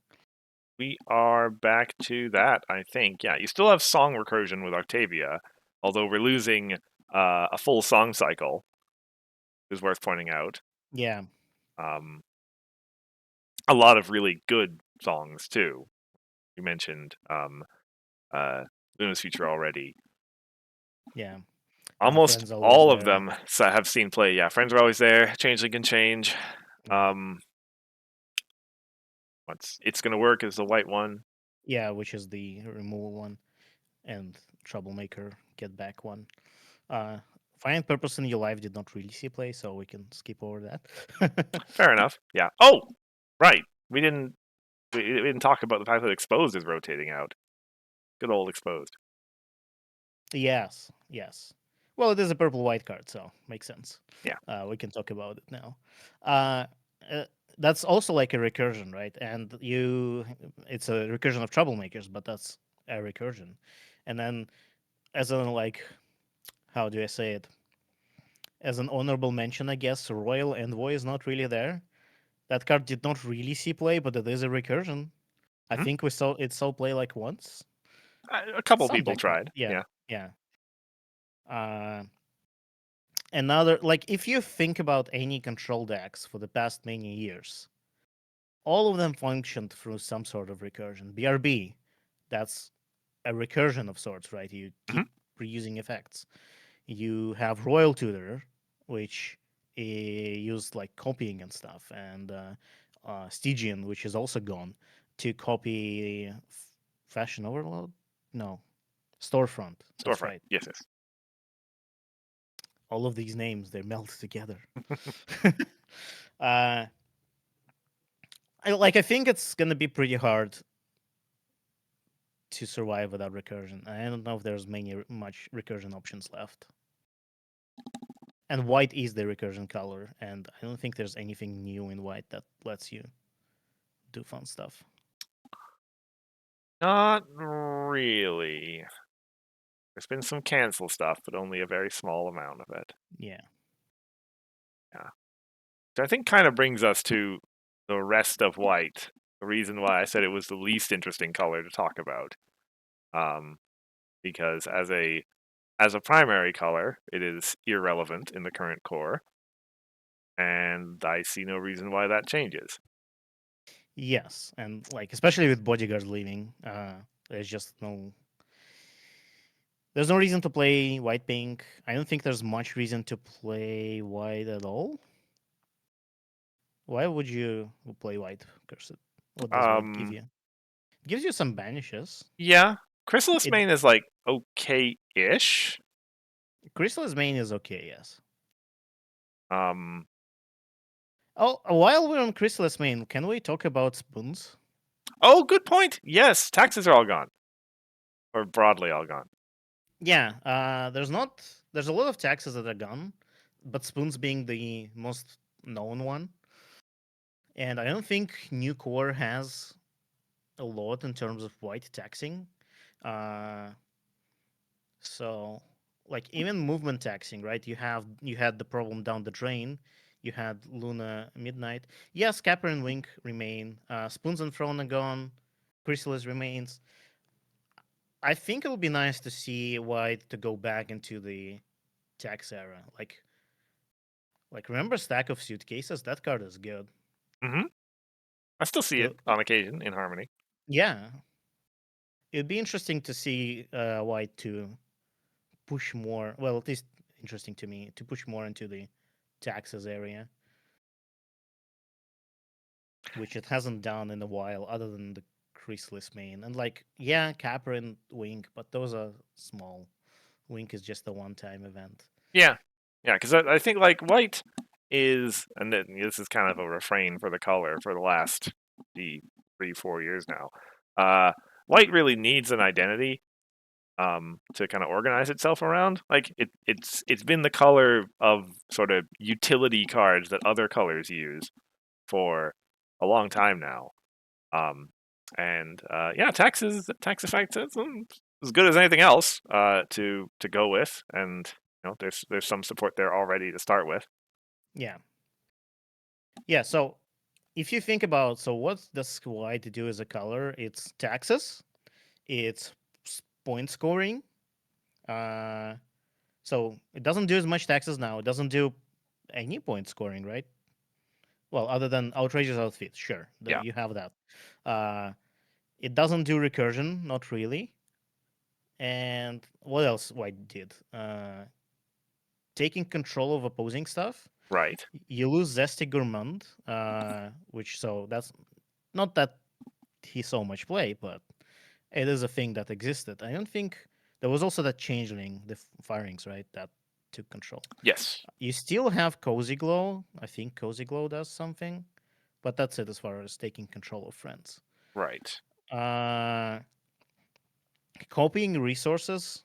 We are back to that, I think. Yeah, you still have song recursion with Octavia, although we're losing a full song cycle, is worth pointing out. Yeah. A lot of really good songs, too. You mentioned Luna's Future already. Yeah. Almost all of them have seen play. Yeah, Friends Are Always There, Changeling Can Change. It's Gonna Work is the white one. Yeah, which is the removal one, and Troublemaker Get Back one. Find purpose in your life did not really see play, so we can skip over that. Fair enough. Yeah. Oh, right. We didn't talk about the fact that exposed is rotating out. Good old exposed. Yes, yes. Well, it is a purple white card, so makes sense. Yeah. We can talk about it now. Uh, uh, that's also like a recursion, right? And it's a recursion of troublemakers, but that's a recursion. And then, as an like, how do I say it? As an honorable mention, I guess Royal Envoy is not really there. That card did not really see play, but it is a recursion. I Mhm. think we saw play like once. A couple Some people deck, but tried. yeah, Yeah. yeah. Uh, Another like if you think about any control decks for the past many years, all of them functioned through some sort of recursion. BRB, that's a recursion of sorts, right? You Mhm. keep reusing effects. You have Royal Tutor, which used like copying and stuff, and Stygian, which is also gone to copy Fashion Overload. No, Storefront. That's Storefront. right. Yes, yes. All of these names they melt together. uh, I think it's gonna be pretty hard to survive without recursion. I don't know if there's much recursion options left. And white is the recursion color, and I don't think there's anything new in white that lets you do fun stuff. Not really. There's been some cancel stuff, but only a very small amount of it. Yeah. Yeah. So I think kind of brings us to the rest of white. The reason why I said it was the least interesting color to talk about. Because as a primary color, it is irrelevant in the current core, and I see no reason why that changes. Yes, and like especially with bodyguards leaving, there's just there's no reason to play white pink. I don't think there's much reason to play white at all. Why would you play white, Cursed? What does white give Um, you? It gives you some banishes. yeah, Chrysalis It Main is like okay-ish. Crystal's main is okay, yes. Um, Oh, while we're on Crystal's main, can we talk about spoons? oh, good point. Yes, taxes are all gone, or broadly all gone. Yeah, there's a lot of taxes that are gone, but spoons being the most known one. And I don't think new core has a lot in terms of white taxing. Uh, so like even movement taxing, right? You had the problem down the drain. You had Luna Midnight. Yes, Capper and Wink remain. Spoons and Throne are gone. Chrysalis remains. I think it would be nice to see White to go back into the tax era. Like remember Stack of Suitcases? That card is good. Hmm. I still see it It, on occasion in Harmony. yeah, it'd be interesting to see White to push more. Well, at least interesting to me to push more into the taxes area, which it hasn't done in a while, other than the Chrysalis main. And like, yeah, Capper and Wink, but those are small. Wink is just a one-time event. Yeah, yeah, because I think like white is, and this is kind of a refrain for the color for the last 3-4 years now. Uh, White really needs an identity to kind of organize itself around. Like it's been the color of sort of utility cards that other colors use for a long time now. Um, and yeah, tax effects is as good as anything else to go with, and there's some support there already to start with. Yeah, yeah. So if you think about, so what does white do as a color? It's taxes, it's point scoring. Uh, so it doesn't do as much taxes now. It doesn't do any point scoring, right? Well, other than outrageous outfit, sure, Yeah, you have that. Uh, it doesn't do recursion, not really. And what else white did? Taking control of opposing stuff. right. You lose Zesty Gourmand, which so that's not that he saw much play, but it is a thing that existed. I don't think there was also that changeling, the firings, right? That took control. Yes. You still have Cozy Glow. I think Cozy Glow does something, but that's it as far as taking control of friends. Right. Copying resources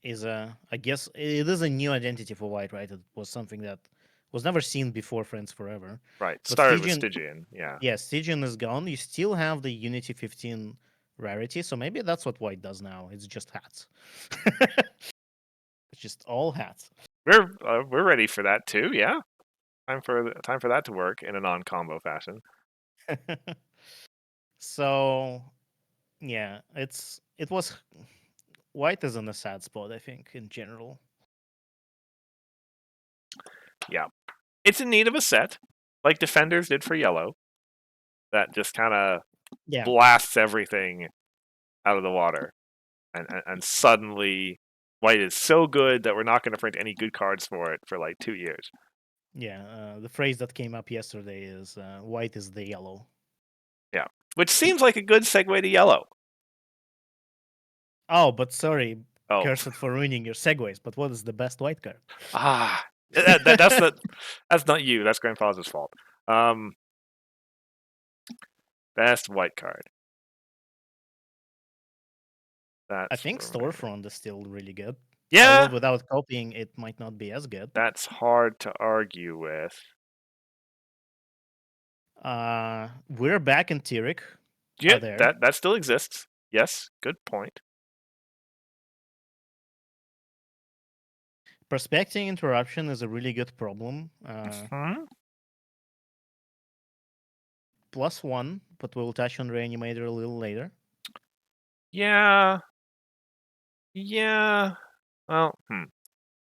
is I guess it is a new identity for White, right? It was something that was never seen before Friends Forever. Right. But Started with Stygian. Yeah. yeah, Stygian is gone. You still have the Unity 15 rarity, so maybe that's what White does now. It's just hats. It's just all hats. We're ready for that too. Yeah. Time for that to work in a non-combo fashion. So yeah, it was White is in a sad spot, I think, in general. Yeah. It's in need of a set, like Defenders did for Yellow, that just kind of Yeah, blasts everything out of the water, and suddenly White is so good that we're not going to print any good cards for it for like 2 years. yeah. The phrase that came up yesterday is White is the yellow. Yeah, which seems like a good segue to Yellow. Oh, but sorry, Oh, cursed for ruining your segues. But what is the best White card? that's not you. That's Grandfather's fault. Best White card. I That's think where we're at. Storefront is still really good. Yeah, Although without copying, it might not be as good. that's hard to argue with. We're back in Tyrek. Yeah, There. that still exists. Yes, good point. Prospecting interruption is a really good problem. +1, but we'll touch on Reanimator a little later. Yeah. Yeah. Well,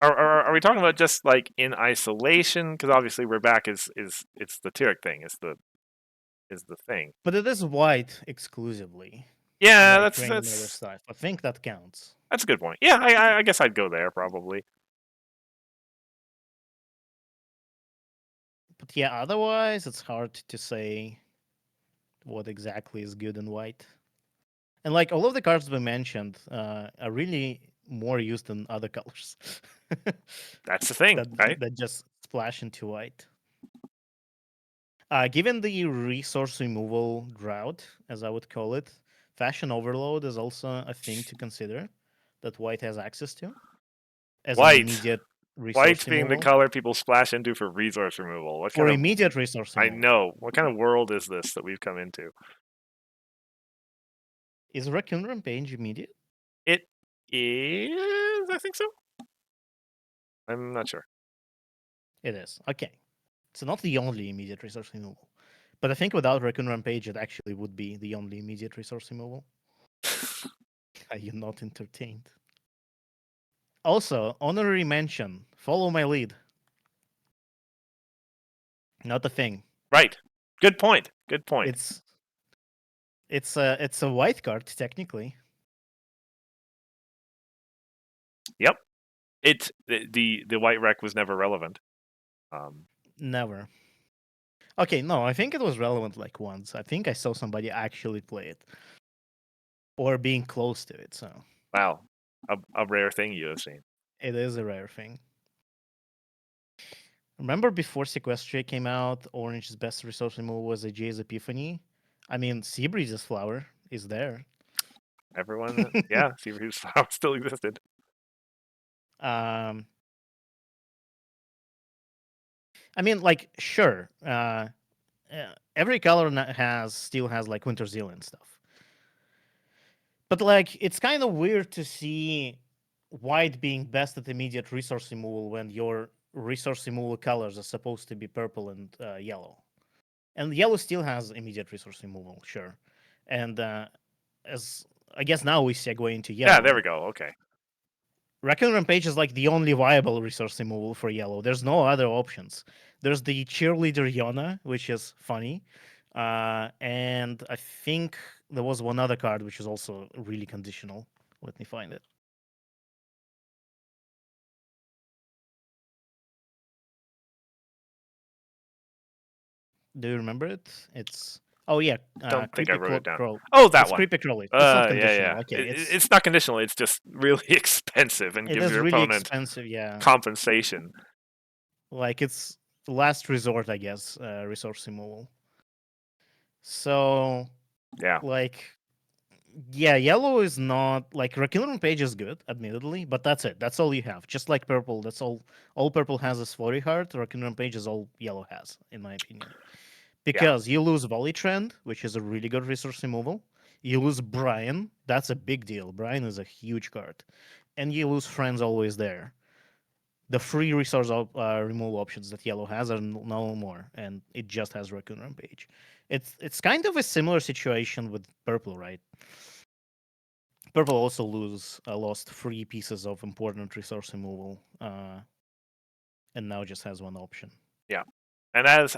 Are we talking about just like in isolation? Because obviously we're back is it's the Tyrek thing is the thing. But it is White exclusively. Yeah, Like that's Reanimator that's stuff. I think that counts. that's a good point. Yeah, I guess I'd go there probably. But yeah, otherwise it's hard to say what exactly is good in White. And like all of the cards we mentioned are really more used in other colors. That's the thing, that right? that just splash into White. Given the resource removal drought, as I would call it, fashion overload is also a thing to consider that White has access to as an White. immediate resource White being the removal. color people splash into for resource removal. What For kind of immediate resource I removal. know. What kind of world is this that we've come into? Is Raccoon Rampage immediate? It is, I think so. I'm not sure. It is. Okay. It's not the only immediate resource removal. But I think without Raccoon Rampage, it actually would be the only immediate resource removal. Are you not entertained? Also, honorary mention. Follow my lead. Not a thing. Right. Good point. Good point. It's a white card technically. Yep. It the white wreck was never relevant. Never. Okay, no, I think it was relevant like once. I think I saw somebody actually play it. Or being close to it, so. Wow. A rare thing you have seen. It is a rare thing. Remember before Seaquestria came out, Orange's best resource removal was a Jay's Epiphany? I mean, Seabreeze's flower is there. Everyone, yeah, Seabreeze Flower still existed. I mean, like, sure. Every color still has like Winter Zeal and stuff. But like, it's kind of weird to see white being best at immediate resource removal when your resource removal colors are supposed to be purple and yellow. And yellow still has immediate resource removal, sure. And as I guess now we segue into yellow. Yeah, there we go. Okay. Raccoon Rampage is like the only viable resource removal for yellow. There's no other options. There's the cheerleader Yona, which is funny. And I think there was one other card which is also really conditional. Let me find it. Do you remember it? It's Oh yeah, Don't think I creepy wrote it down. crawl. Oh, that It's one. creepy crawly. It's not Yeah, conditional. yeah. Okay, It's not conditional. It's just really expensive and it gives is your really opponent expensive. Yeah, compensation. like it's last resort, I guess. Resource removal. So Yeah, like yeah, yellow is not like Raccoon Page is good, admittedly, but that's it. That's all you have. Just like purple, that's all. All purple has is Flurry Heart. Raccoon Page is all yellow has, in my opinion. yeah. Because you lose Volley Trend, which is a really good resource removal. You lose Brian, that's a big deal. Brian is a huge card, and you lose Friends Always There. The free resource removal options that yellow has are no more, and it just has Raccoon Rampage. It's kind of a similar situation with purple, right? Purple also lost three pieces of important resource removal, and now just has one option. Yeah. And as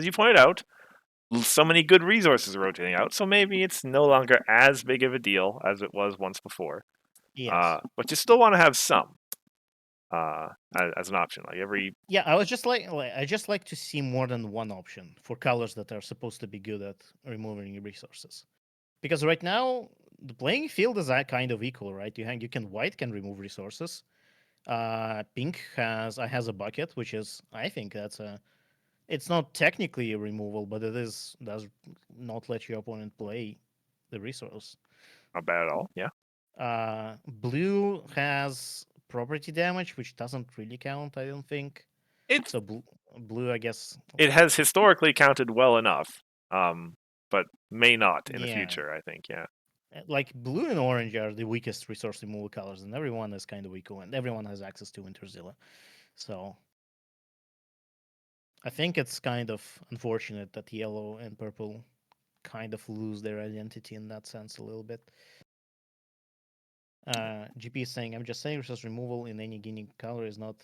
you pointed out, so many good resources are rotating out, so maybe it's no longer as big of a deal as it was once before. Yes. But you still want to have some as an option. Like every Yeah, I was just I just like to see more than one option for colors that are supposed to be good at removing resources. Because right now the playing field is kind of equal, right? You can white can remove resources. Pink has a bucket, which is I think that's a it's not technically a removal, but it is does not let your opponent play the resource. not bad at all. Yeah. Blue has property damage, which doesn't really count, I don't think. It's So blue, I guess. it has historically counted well enough, but may not in the Yeah, future. I think. Yeah. like blue and orange are the weakest resource removal colors, and everyone is kind of weak, and everyone has access to Winterzilla. So I think it's kind of unfortunate that yellow and purple kind of lose their identity in that sense a little bit. GP is saying, I'm just saying resource removal in any guinea color is not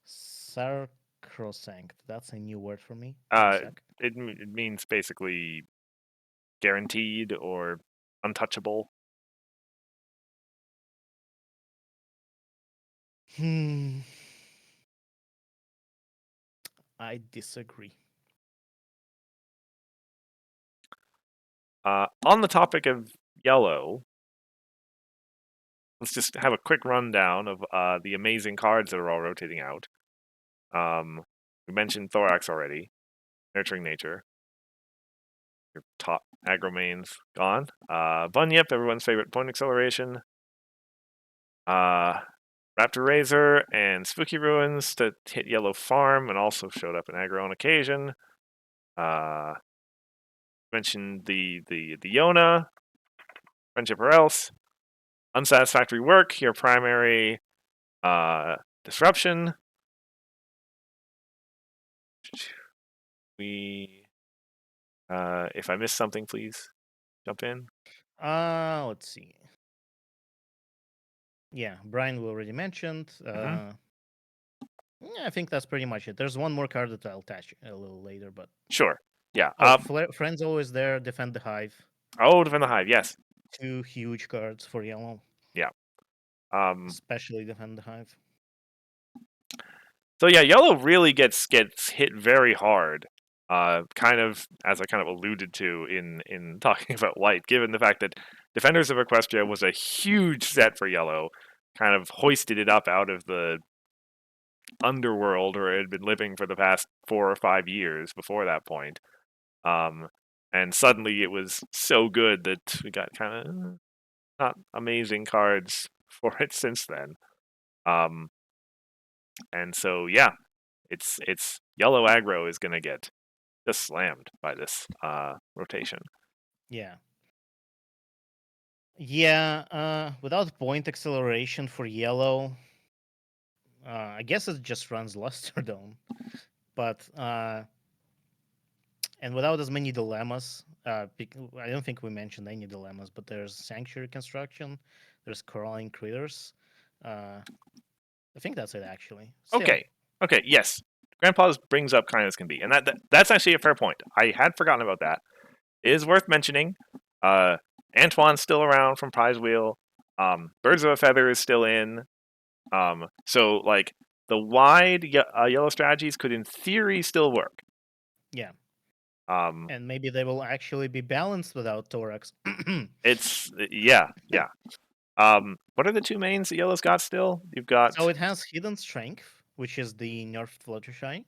sacrosanct. That's a new word for me. One Uh, sec. it means basically guaranteed or untouchable. Hmm. I disagree. On the topic of yellow, let's just have a quick rundown of the amazing cards that are all rotating out. We mentioned Thorax already. Nurturing Nature. Your top aggro mains gone. Bunyip, everyone's favorite point acceleration. Raptor Razor and Spooky Ruins to hit Yellow Farm and also showed up in aggro on occasion. Mentioned the Yona, Friendship or Else. Unsatisfactory Work, your primary disruption. If I missed something, please jump in. Let's see. Yeah, Brian we already mentioned. Mm-hmm. Yeah, I think that's pretty much it. There's one more card that I'll touch a little later, but Sure. Yeah. Friends always there. Defend the Hive. Oh, Defend the Hive. Yes. Two huge cards for yellow. Yeah. Especially Defend the Hive. So yeah, yellow really gets hit very hard. Kind of as I kind of alluded to in talking about white, given the fact that Defenders of Equestria was a huge set for yellow, kind of hoisted it up out of the underworld where it had been living for the past 4 or 5 years before that point. And suddenly it was so good that we got kind of not amazing cards for it since then. And so yeah, it's yellow aggro is gonna get just slammed by this rotation. Yeah. Yeah, without point acceleration for yellow, I guess it just runs Luster Dome. But and without as many dilemmas, I don't think we mentioned any dilemmas, but there's Sanctuary Construction, there's Crawling Critters. I think that's it actually. Still, Okay, yes. Grandpa's brings up kind as can be, and that's actually a fair point. I had forgotten about that. It is worth mentioning. Antoine's still around from Prize Wheel. Birds of a Feather is still in. So like the wide yellow strategies could in theory still work. yeah. And maybe they will actually be balanced without Thorax. It's yeah. What are the two mains that yellow's got still? You've got So it has Hidden Strength, which is the nerfed Fluttershy,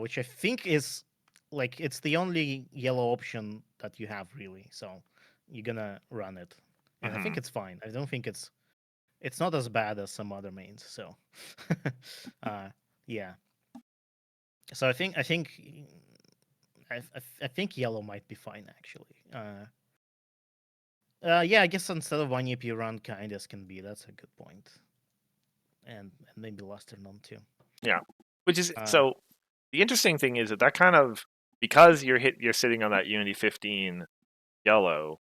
which I think is like it's the only yellow option that you have really. So you're gonna run it, and I think mhm. it's fine. I don't think it's not as bad as some other mains. So uh, yeah. So I think yellow might be fine actually. Yeah, I guess instead of one EP run Kindness can be. That's a good point. And maybe Luster Gnome too. Yeah. Which is Uh, so the interesting thing is that kind of because you're sitting on that Unity 15 yellow,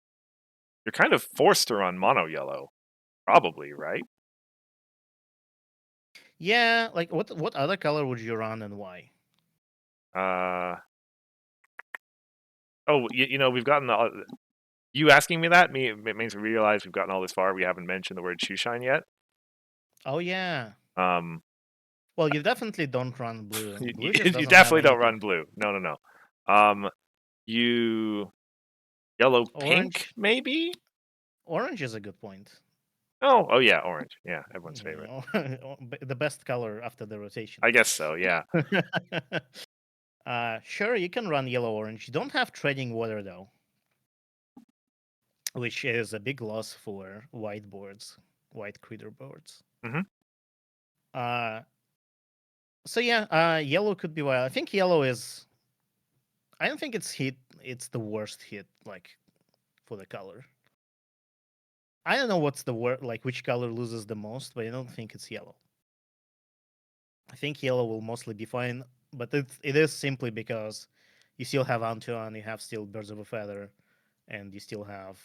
you're kind of forced to run mono yellow, probably, right? yeah, like what other color would you run and why? Uh oh, we've gotten you asking me that me it makes me realize we've gotten all this far. We haven't mentioned the word shoe shine yet. Oh yeah. Um, Well, you definitely don't run blue. you, Blue you, just you doesn't have definitely don't anything. run blue. No. You yellow pink Orange, maybe. orange is a good point. Oh yeah, orange. Yeah, everyone's favorite. Yeah, the best color after the rotation. I guess so. Yeah. Sure, you can run yellow orange. You don't have treading water though, which is a big loss for white boards, white critter boards. hmm Uh, so yeah, yellow could be wild. I think yellow is. I don't think it's hit. It's the worst hit like for the color. I don't know what's the word like which color loses the most, but I don't think it's yellow. I think yellow will mostly be fine, but it is simply because you still have Antuan, you have still Birds of a Feather, and you still have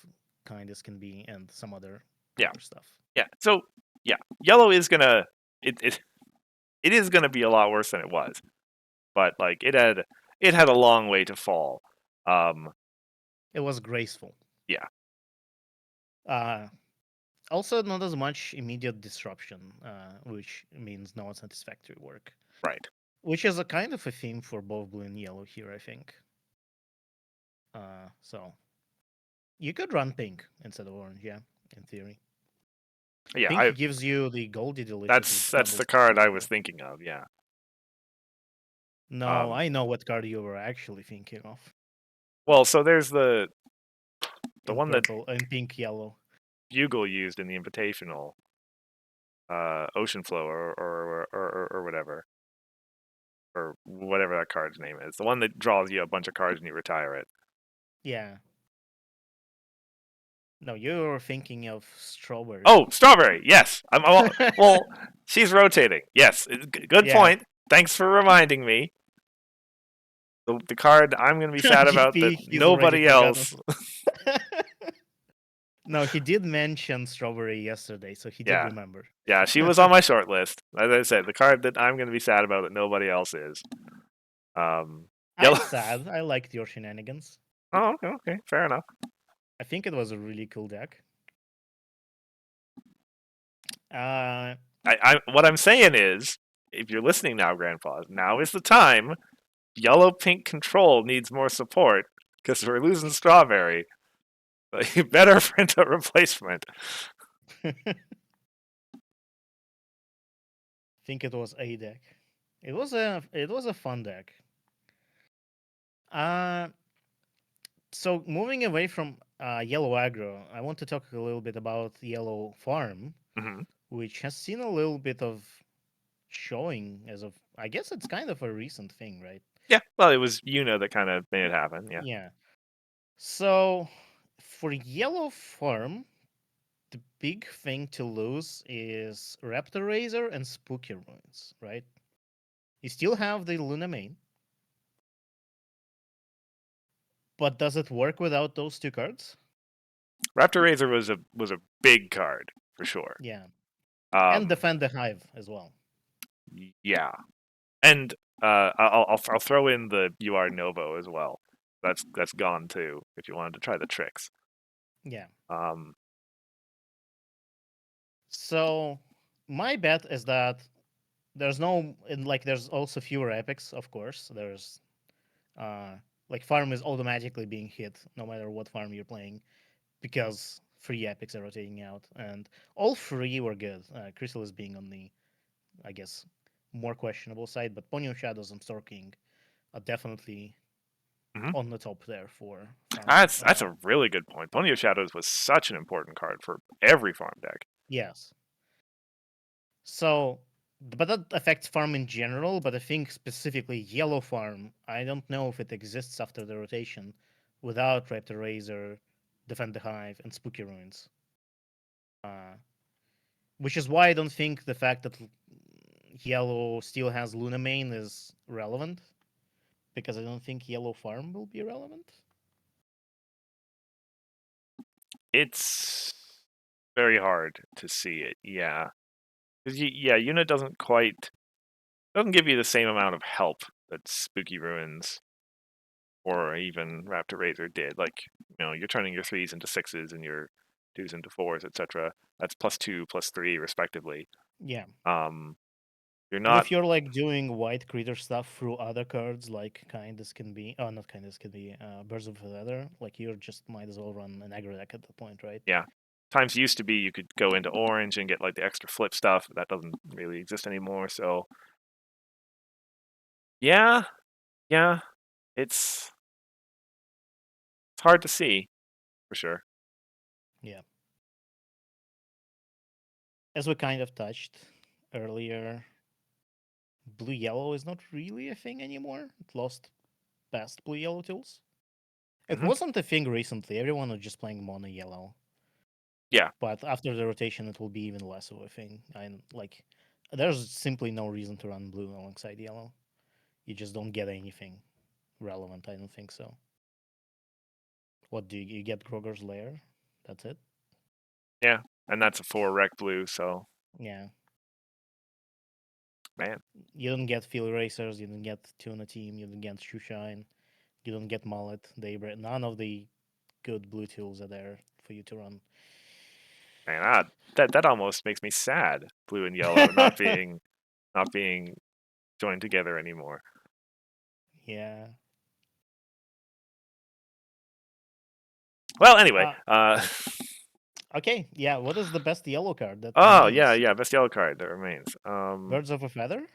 Kind as Can Be and some other Yeah. color stuff. Yeah. So yeah, yellow is gonna it is gonna be a lot worse than it was, but like it had a long way to fall. Um, It was graceful. yeah. Uh, Also, not as much immediate disruption, which means no unsatisfactory work, Right. which is a kind of a theme for both blue and yellow here, I think. So you could run pink instead of orange, yeah, in theory. Yeah. Pink gives you the Goldie Delicious, That's which that's the doubles card I was the. thinking of. Yeah. No, Um, I know what card you were actually thinking of. well, so there's the In one that purple, in pink, yellow. Bugle used in the Invitational, Ocean Flow or whatever, or whatever that card's name is. The one that draws you a bunch of cards and you retire it. Yeah. No, you're thinking of strawberry. Oh, Strawberry. Yes. Well, she's rotating. Yes. Good Yeah. point. Thanks for reminding me. The card I'm going to be sad about that GP, he's already nobody forgotten. else. No, he did mention strawberry yesterday, so he did Yeah. remember. Yeah, she was on my short list. As I said, the card that I'm going to be sad about that nobody else is. Yellow. I'm sad. I liked your shenanigans. Oh, okay. Fair enough. I think it was a really cool deck. Uh, What I'm saying is, if you're listening now, Grandpa, now is the time. Yellow pink control needs more support because we're losing Strawberry. You better print a replacement. I think it was a deck. It was a fun deck. Uh, so moving away from yellow aggro, I want to talk a little bit about yellow farm, hmm which has seen a little bit of showing as of. I guess it's kind of a recent thing, right? Yeah, well, it was Yuna that kind of made it happen. Yeah. Yeah. So for yellow farm, the big thing to lose is Raptor Razor and Spooky Ruins, right? You still have the Luna main, but does it work without those two cards? Raptor Razor was a big card for sure. Yeah. And Um, Defend the Hive as well. yeah, and I'll throw in the UR Novo as well. That's gone too. If you wanted to try the tricks. Yeah. Um, So my bet is that there's no and like there's also fewer epics, of course. There's uh Like farm is automatically being hit no matter what farm you're playing because free epics are rotating out, and all three were good. Chrysalis being on the, I guess, more questionable side, but Pony of Shadows and Stork King are definitely Mhm. on the top there for farming. That's a really good point. Pony of Shadows was such an important card for every farm deck. Yes. So, but that affects farm in general. But I think specifically yellow farm, I don't know if it exists after the rotation without Raptor Razor, Defend the Hive, and Spooky Ruins. Uh, which is why I don't think the fact that yellow still has Luna main is relevant, because I don't think yellow farm will be relevant. It's very hard to see it, yeah. Because unit doesn't give you the same amount of help that Spooky Ruins or even Raptor Razor did. Like, you're turning your 3s into 6s and your 2s into 4s, etc. That's +2, +3, respectively. Yeah. You're And not. if you're like doing white creature stuff through other cards like Kindness can be, oh, not Kindness can be, Birds of Feather, like you just might as well run an aggro deck at that point, right? Yeah. Times used to be you could go into orange and get like the extra flip stuff. That doesn't really exist anymore. So, yeah, it's hard to see for sure. Yeah. As we kind of touched earlier, blue yellow is not really a thing anymore. It lost past blue yellow tools. It Hmm. wasn't a thing recently. Everyone was just playing mono yellow. Yeah, But after the rotation, it will be even less of a thing. And like, there's simply no reason to run blue alongside yellow. You just don't get anything relevant. I don't think so. What do you get? Groger's Lair. That's it. yeah, and that's a 4 rec blue. So, Yeah. man, You don't get Field Racers. You don't get Tuna Team. You don't get Shoeshine. You don't get Mullet. Daybreak. None of the good blue tools are there for you to run. that almost makes me sad. Blue and yellow not being joined together anymore. Yeah. Well, anyway, Okay. Yeah. What is the best yellow card that oh remains? yeah, best yellow card that remains. Birds of a Feather.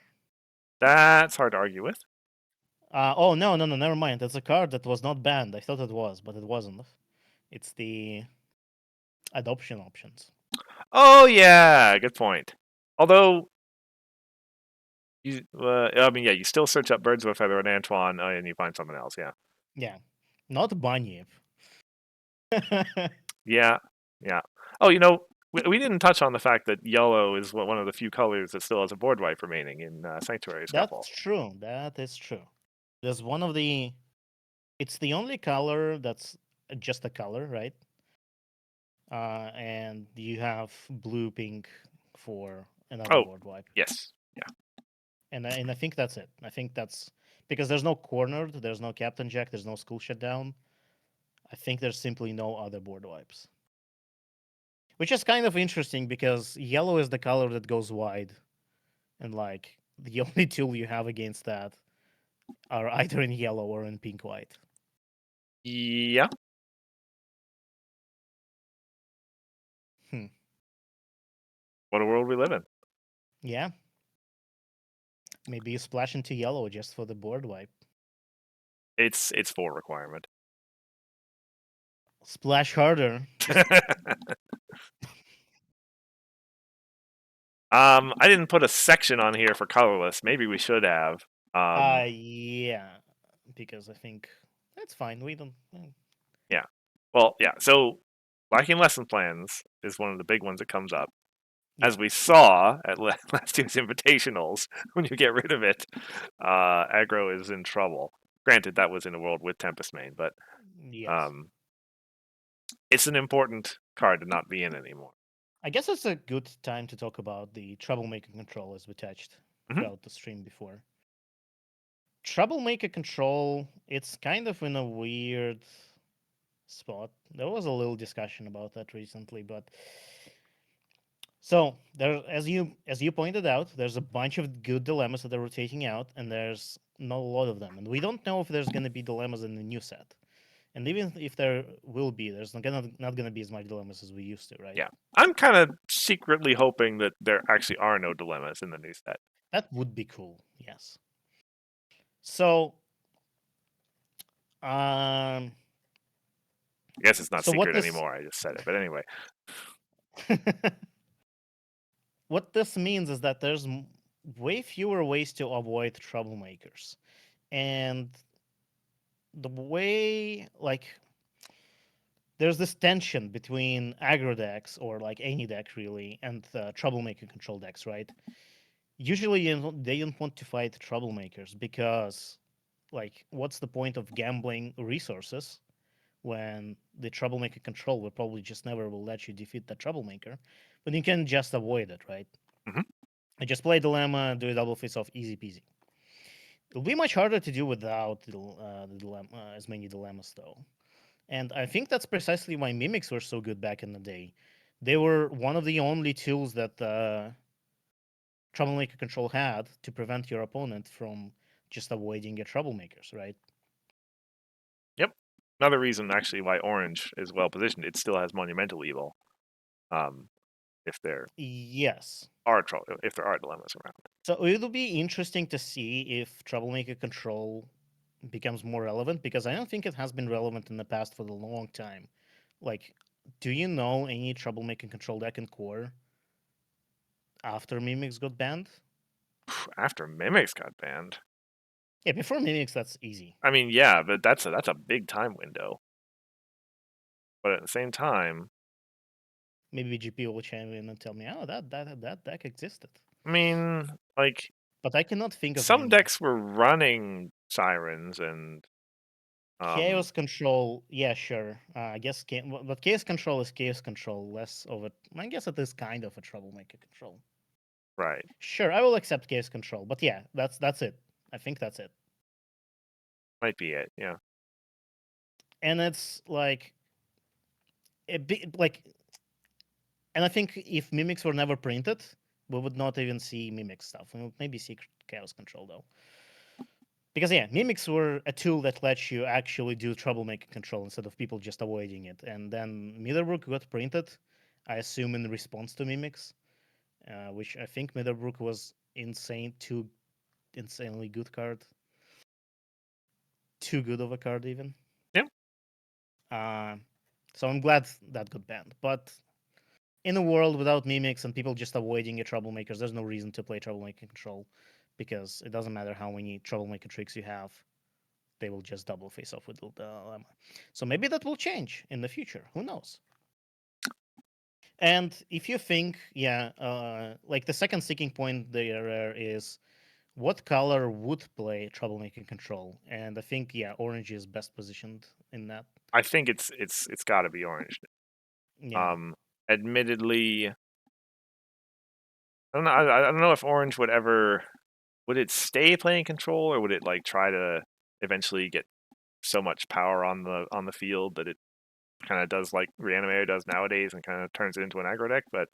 That's hard to argue with. Oh no, never mind. It's a card that was not banned. I thought it was, but it wasn't. It's the adoption options. Oh yeah, good point. Although you still search up Birds of a Feather and Antoine, and you find something else. Yeah, Yeah, not Banyev. yeah, yeah. Oh, we didn't touch on the fact that yellow is one of the few colors that still has a board wipe remaining in Sanctuary That's Scuffle. true. That is true. There's one of the. It's the only color that's just a color, right? And you have blue, pink for another Oh, board wipe, yes, yeah, and I think that's it. I think that's because there's no cornered, there's no Captain Jack, there's no school shutdown. I think there's simply no other board wipes. Which is kind of interesting because yellow is the color that goes wide, and like the only tool you have against that are either in yellow or in pink white. yeah. Hmm. What a world we live in. Yeah. Maybe you splash into yellow just for the board wipe. It's 4 requirement. Splash harder. I didn't put a section on here for colorless. Maybe we should have. Yeah. Because I think that's fine. We don't. Yeah. Well, yeah. So, lacking lesson plans is one of the big ones that comes up. Yeah. As we saw at last year's invitationals, when you get rid of it, aggro is in trouble. Granted, that was in a world with Tempest Main, but Yes. it's an important card to not be in anymore. I guess it's a good time to talk about the troublemaker control as we touched Hmm. throughout the stream before. Troublemaker control, it's kind of in a weird spot. There was a little discussion about that recently, but so there, as you pointed out, there's a bunch of good dilemmas that are rotating out, and there's not a lot of them, and we don't know if there's going to be dilemmas in the new set. And even if there will be, there's not gonna be as much dilemmas as we used to, right? Yeah. I'm kind of secretly hoping that there actually are no dilemmas in the new set. That would be cool. Yes. So, um, I guess it's not so what secret this anymore. I just said it. But anyway. what this means is that there's way fewer ways to avoid troublemakers, and the way like there's this tension between aggro decks or like any deck really and troublemaker control decks, right? Usually they don't want to fight troublemakers because like what's the point of gambling resources when the troublemaker control will probably just never will let you defeat the troublemaker, but you can just avoid it, right? Mhm. I just play dilemma, do a double face off, easy peasy. It'll be much harder to do without the dilemma, as many dilemmas though. And I think that's precisely why mimics were so good back in the day. They were one of the only tools that troublemaker control had to prevent your opponent from just avoiding your troublemakers, right? Yep. Another reason, actually, why orange is well positioned. It still has monumental evil. If there Yes. if there are dilemmas around. So it'll be interesting to see if troublemaker control becomes more relevant because I don't think it has been relevant in the past for a long time. Like, do you know any troublemaker control deck in core after mimics got banned? After mimics got banned. Yeah, before mimics, that's easy. I mean, yeah, but that's a big time window. But at the same time, Maybe GP will chime in and tell me, "Oh, that deck existed," I mean, like but I cannot think of some any. decks were running sirens and Chaos control, yeah, sure. I guess, but chaos control is chaos control, less of it. I guess it is kind of a troublemaker control. right. Sure, I will accept chaos control, but yeah, that's it. I think that's it. Might be it, yeah. And it's like like, and I think if mimics were never printed, we would not even see mimic stuff. We would maybe see chaos control though, because yeah, mimics were a tool that lets you actually do troublemaker control instead of people just avoiding it. And then Middlebrook got printed, I assume in response to mimics, which I think Middlebrook was insanely good card, too good of a card even. Yeah. Uh, so I'm glad that got banned. But in a world without mimics and people just avoiding your troublemakers, there's no reason to play troublemaker control because it doesn't matter how many troublemaker tricks you have. They will just double face off with the dilemma. So maybe that will change in the future. Who knows? And if you think, yeah, like the second sticking point there is what color would play troublemaker control? And I think, yeah, orange is best positioned in that. I think it's got to be orange. Yeah. Admittedly, I don't know. I don't know if orange would it stay playing control, or would it like try to eventually get so much power on the field that it kind of does like Reanimator does nowadays and kind of turns it into an aggro deck. But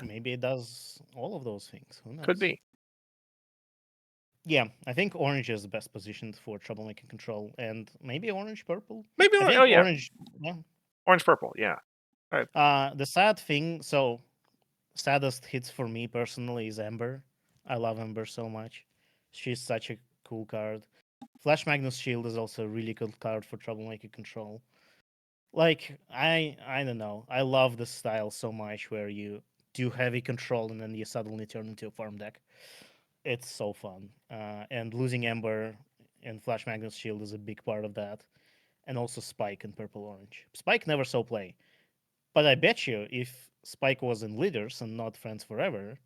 Maybe it does all of those things. Who could knows? be. Yeah, I think orange is the best positioned for troublemaker control, and maybe orange purple. Maybe. I Oh think yeah, orange. Yeah. orange purple. Yeah. All right. The sad thing, so saddest hits for me personally is Ember. I love Ember so much. She's such a cool card. Flash Magnus Shield is also a really cool card for troublemaker control. Like I don't know. I love this style so much where you do heavy control and then you suddenly turn into a farm deck. It's so fun. And losing Ember and Flash Magnus Shield is a big part of that. And also Spike and Purple Orange. Spike never saw play. But I bet you if Spike was in Leaders and not Friends Forever,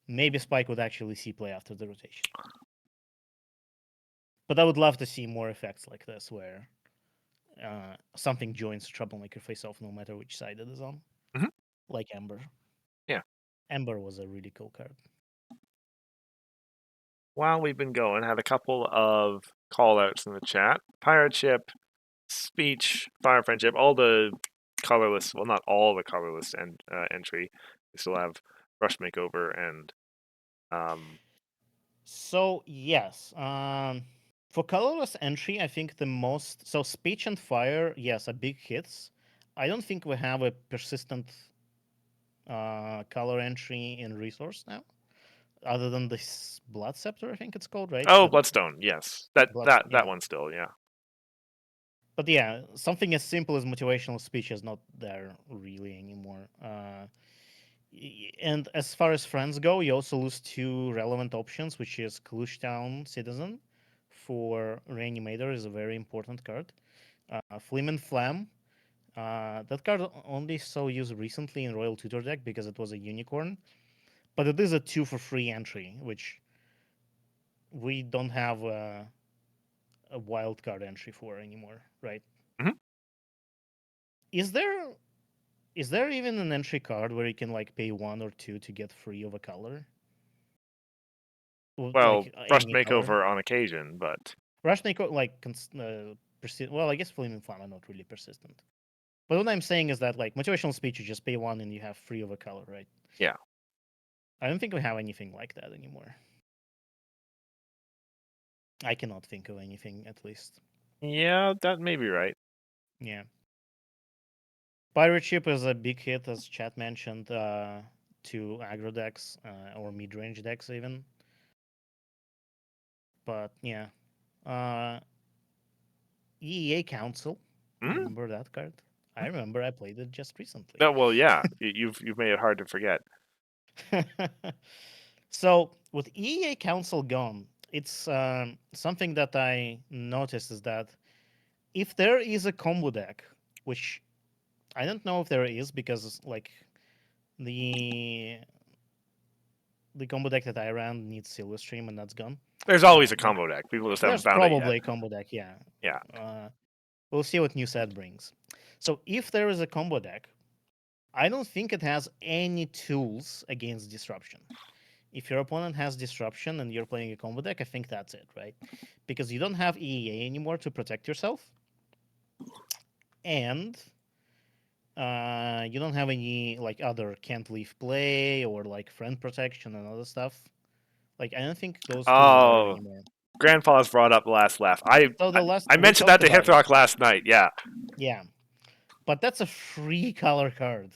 maybe Spike would actually see play after the rotation. But I would love to see more effects like this where something joins Troublemaker face off no matter which side it is on. Mhm. Like Ember. Yeah. Ember was a really cool card. While we've been going, had a couple of call outs in the chat. Pirate Ship, Speech, Fire Friendship, all the colorless, well, not all the colorless entry. We still have Rush Makeover and So yes, for colorless entry, I think the most speech and fire, yes, are big hits. I don't think we have a persistent color entry in resource now, other than this blood scepter. I think it's called, right? Oh, But Bloodstone, yes. That bloodstone, that that yeah. one still, yeah. But yeah, something as simple as motivational speech is not there really anymore. And as far as friends go, you also lose two relevant options, which is Town Citizen for Reanimator is a very important card. Flim and Flam, that card only saw use recently in Royal Tutor deck because it was a unicorn, but it is a 2 for free entry, which we don't have a wild card entry for anymore, right? Mhm. Is there is there even an entry card where you can like pay 1 or 2 to get free of a color? Well, Like Rushed any color? Makeover on occasion, but Rushnik like well, I guess Flame and Flame are not really persistent. But what I'm saying is that like motivational speech, you just pay 1 and you have free of a color, right? yeah. I don't think we have anything like that anymore. I cannot think of anything, at least. Yeah, that may be right. Yeah. Pirate Ship is a big hit, as chat mentioned, to aggro decks or mid range decks, even. But yeah. Uh, EEA Council. Mm? Remember that card? I remember I played it just recently. No, well, yeah. You've made it hard to forget. So with EA Council gone, it's something that I noticed is that if there is a combo deck, which I don't know if there is because like the the combo deck that I ran needs Silver Stream and that's gone. There's always a But combo deck. People just haven't there's found it yet. probably a combo deck, yeah. Yeah. We'll see what new set brings. So if there is a combo deck, I don't think it has any tools against disruption. If your opponent has disruption and you're playing a combo deck, I think that's it, right? Because you don't have EEA anymore to protect yourself, and you don't have any like other can't leave play or like friend protection and other stuff. Like I don't think those tools are there Oh, anymore. Grandpa's brought up last laugh. So the last I we mentioned that talked to about it, Hithroc last night. Yeah. yeah, but that's a free color card.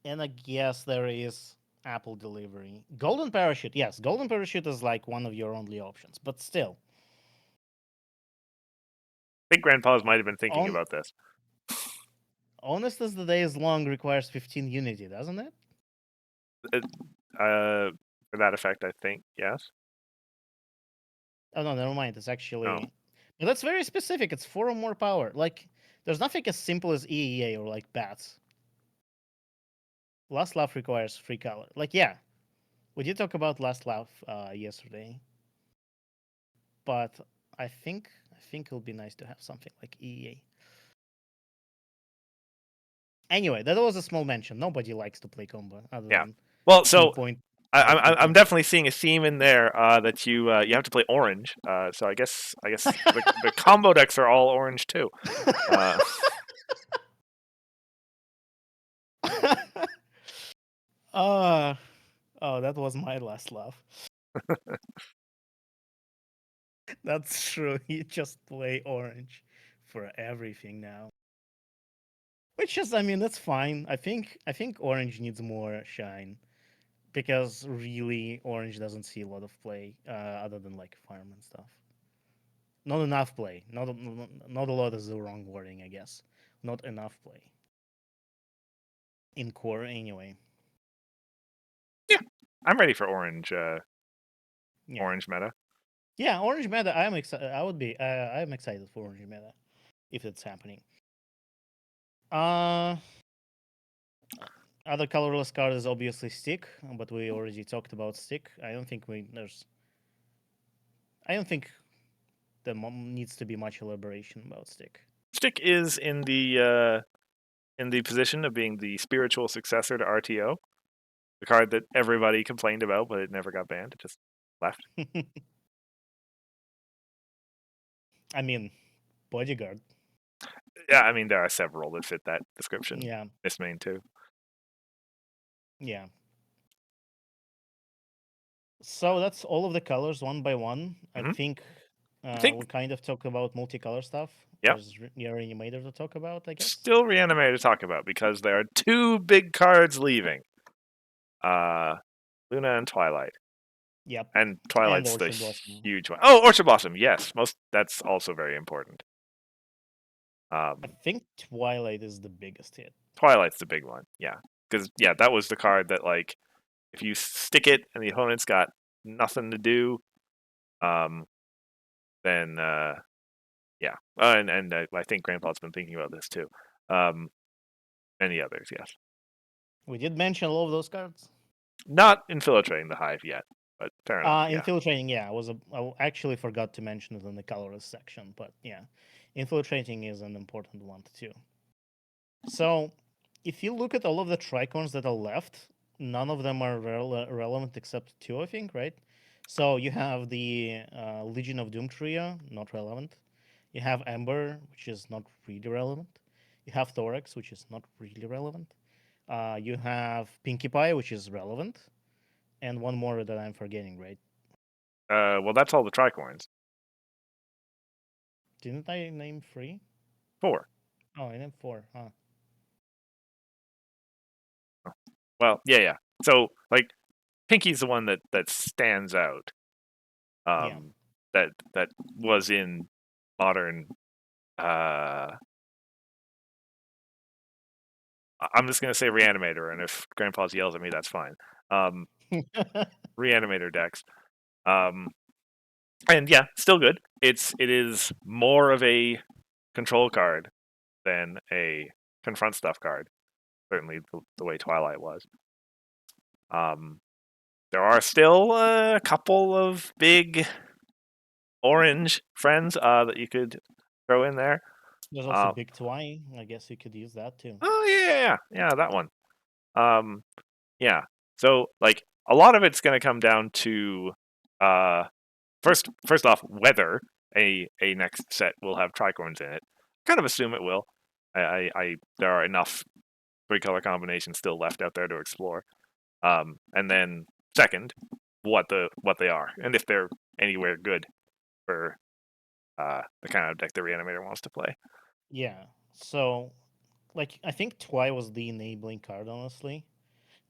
And I guess there is Apple delivery. Golden Parachute, yes, Golden Parachute is like one of your only options, but still, I think Grandpa's might have been thinking on about this. honest as the day is long requires 15 unity, doesn't it? For that effect, I think. Yes. Oh no, never mind. It's No. actually, but that's very specific. It's 4 or more power. Like, there's nothing as simple as EEA or like bats. Last Laugh requires free color. Like, yeah, we did talk about Last Laugh yesterday, but I think it'll be nice to have something like EEA. Anyway, that was a small mention. Nobody likes to play combo other Yeah. than Well, so 2.5 I'm people. definitely seeing a theme in there that you have to play orange. So I guess the combo decks are all orange too. uh, oh, that was my last laugh. That's true. You just play orange for everything now. Which is, I mean, that's fine. I think orange needs more shine because really orange doesn't see a lot of play other than like farm and stuff. Not enough play. Not a lot is the wrong wording, I guess. Not enough play in core anyway. Yeah, I'm ready for orange. Yeah, Orange meta. yeah. Orange meta. I'm excited. I would be. I'm excited for orange meta if it's happening. Uh, Other colorless card is obviously stick, but we already talked about stick. I don't think there needs to be much elaboration about stick. Stick is in the position of being the spiritual successor to RTO, the card that everybody complained about, but it never got banned. It just left. I mean, bodyguard. Yeah, I mean there are several that fit that description. Yeah, This main too. yeah. So that's all of the colors one by one. I Hmm. think I think we kind of talk about multicolor stuff. yep. There's your animator to talk about, I guess. Still Reanimator to talk about because there are two big cards leaving. Uh, Luna and Twilight. Yep, And and Twilight's the Orchard Blossom. huge one. Oh, Orchard Blossom. Yes, most. That's also very important. I Um, think Twilight is the biggest hit. Twilight's the big one. Yeah, because that was the card that like if you stick it and the opponent's got nothing to do, um, then yeah. And I think Grandpa's been thinking about this too. Um, Any others? Yes. We did mention all of those cards. Not infiltrating the hive yet, but fair enough. Yeah. Infiltrating, yeah, I actually forgot to mention it in the colorless section, but yeah, infiltrating is an important one too. So, if you look at all of the tricorns that are left, none of them are relevant except two, I think, right? So you have the Legion of Doom trio, not relevant. You have Ember, which is not really relevant. You have Thorax, which is not really relevant. You have Pinkie Pie, which is relevant, and one more that I'm forgetting, right? Well, that's all the tricorns. Didn't I name three? 4. Oh, I named four. Huh. Well, yeah. So like Pinky's the one that stands out. Yeah. That was in modern. I'm just gonna say Reanimator, and if Grandpa's yells at me, that's fine. Um, Reanimator decks. Um, and yeah, still good. It is more of a control card than a confront stuff card. Certainly the way Twilight was. Um, there are still a couple of big orange friends that you could throw in there. There's also Big Twy. I guess you could use that too. Oh yeah, that one. Um, yeah. So like a lot of it's going to come down to uh, first off whether a next set will have tricorns in it. Kind of assume it will. I there are enough 3-color combinations still left out there to explore. And then second, what they are and if they're anywhere good for the kind of deck the Reanimator wants to play. Yeah. So, like, I think Twy was the enabling card, honestly,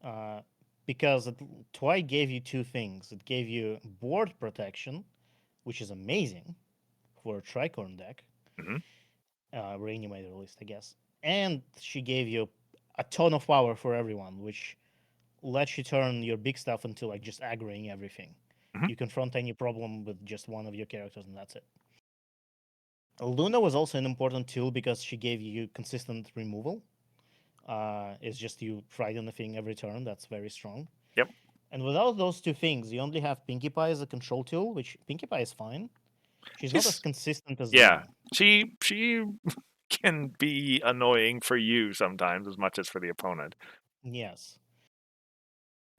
uh, because Twy gave you two things. It gave you board protection, which is amazing for a tricorn deck, Hmm. Reanimator at least, I guess. And she gave you a ton of power for everyone, which lets you turn your big stuff into like just aggroing everything. Hmm. You confront any problem with just one of your characters, and that's it. Luna was also an important tool because she gave you consistent removal. It's just you frighten the thing every turn. That's very strong. Yep. And without those two things, you only have Pinkie Pie as a control tool, which Pinkie Pie is fine. She's not as She's consistent as yeah. Luna. She can be annoying for you sometimes as much as for the opponent. Yes.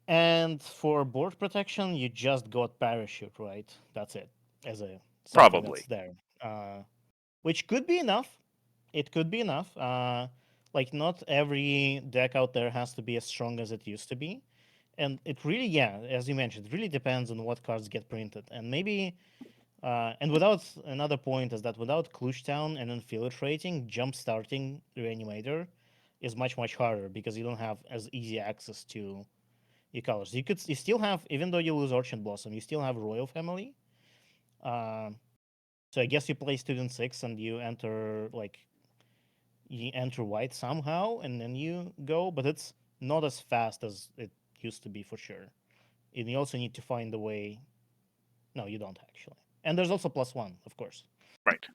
And for board protection, you just got Parachute, right? That's it, as a something that's Probably. there, which could be enough. It could be enough. Like not every deck out there has to be as strong as it used to be, and it really, yeah, as you mentioned, it really depends on what cards get printed, and maybe. And without another point is that without Clutch Town and infiltrating, jump starting Reanimator is much harder because you don't have as easy access to your colors. You still have, even though you lose Orchid Blossom, you still have Royal Family. Uh, so I guess you play Student 6 and you enter white somehow and then you go, but it's not as fast as it used to be for sure. And you also need to find a way. No, you don't actually. And there's also +1, of course. Right.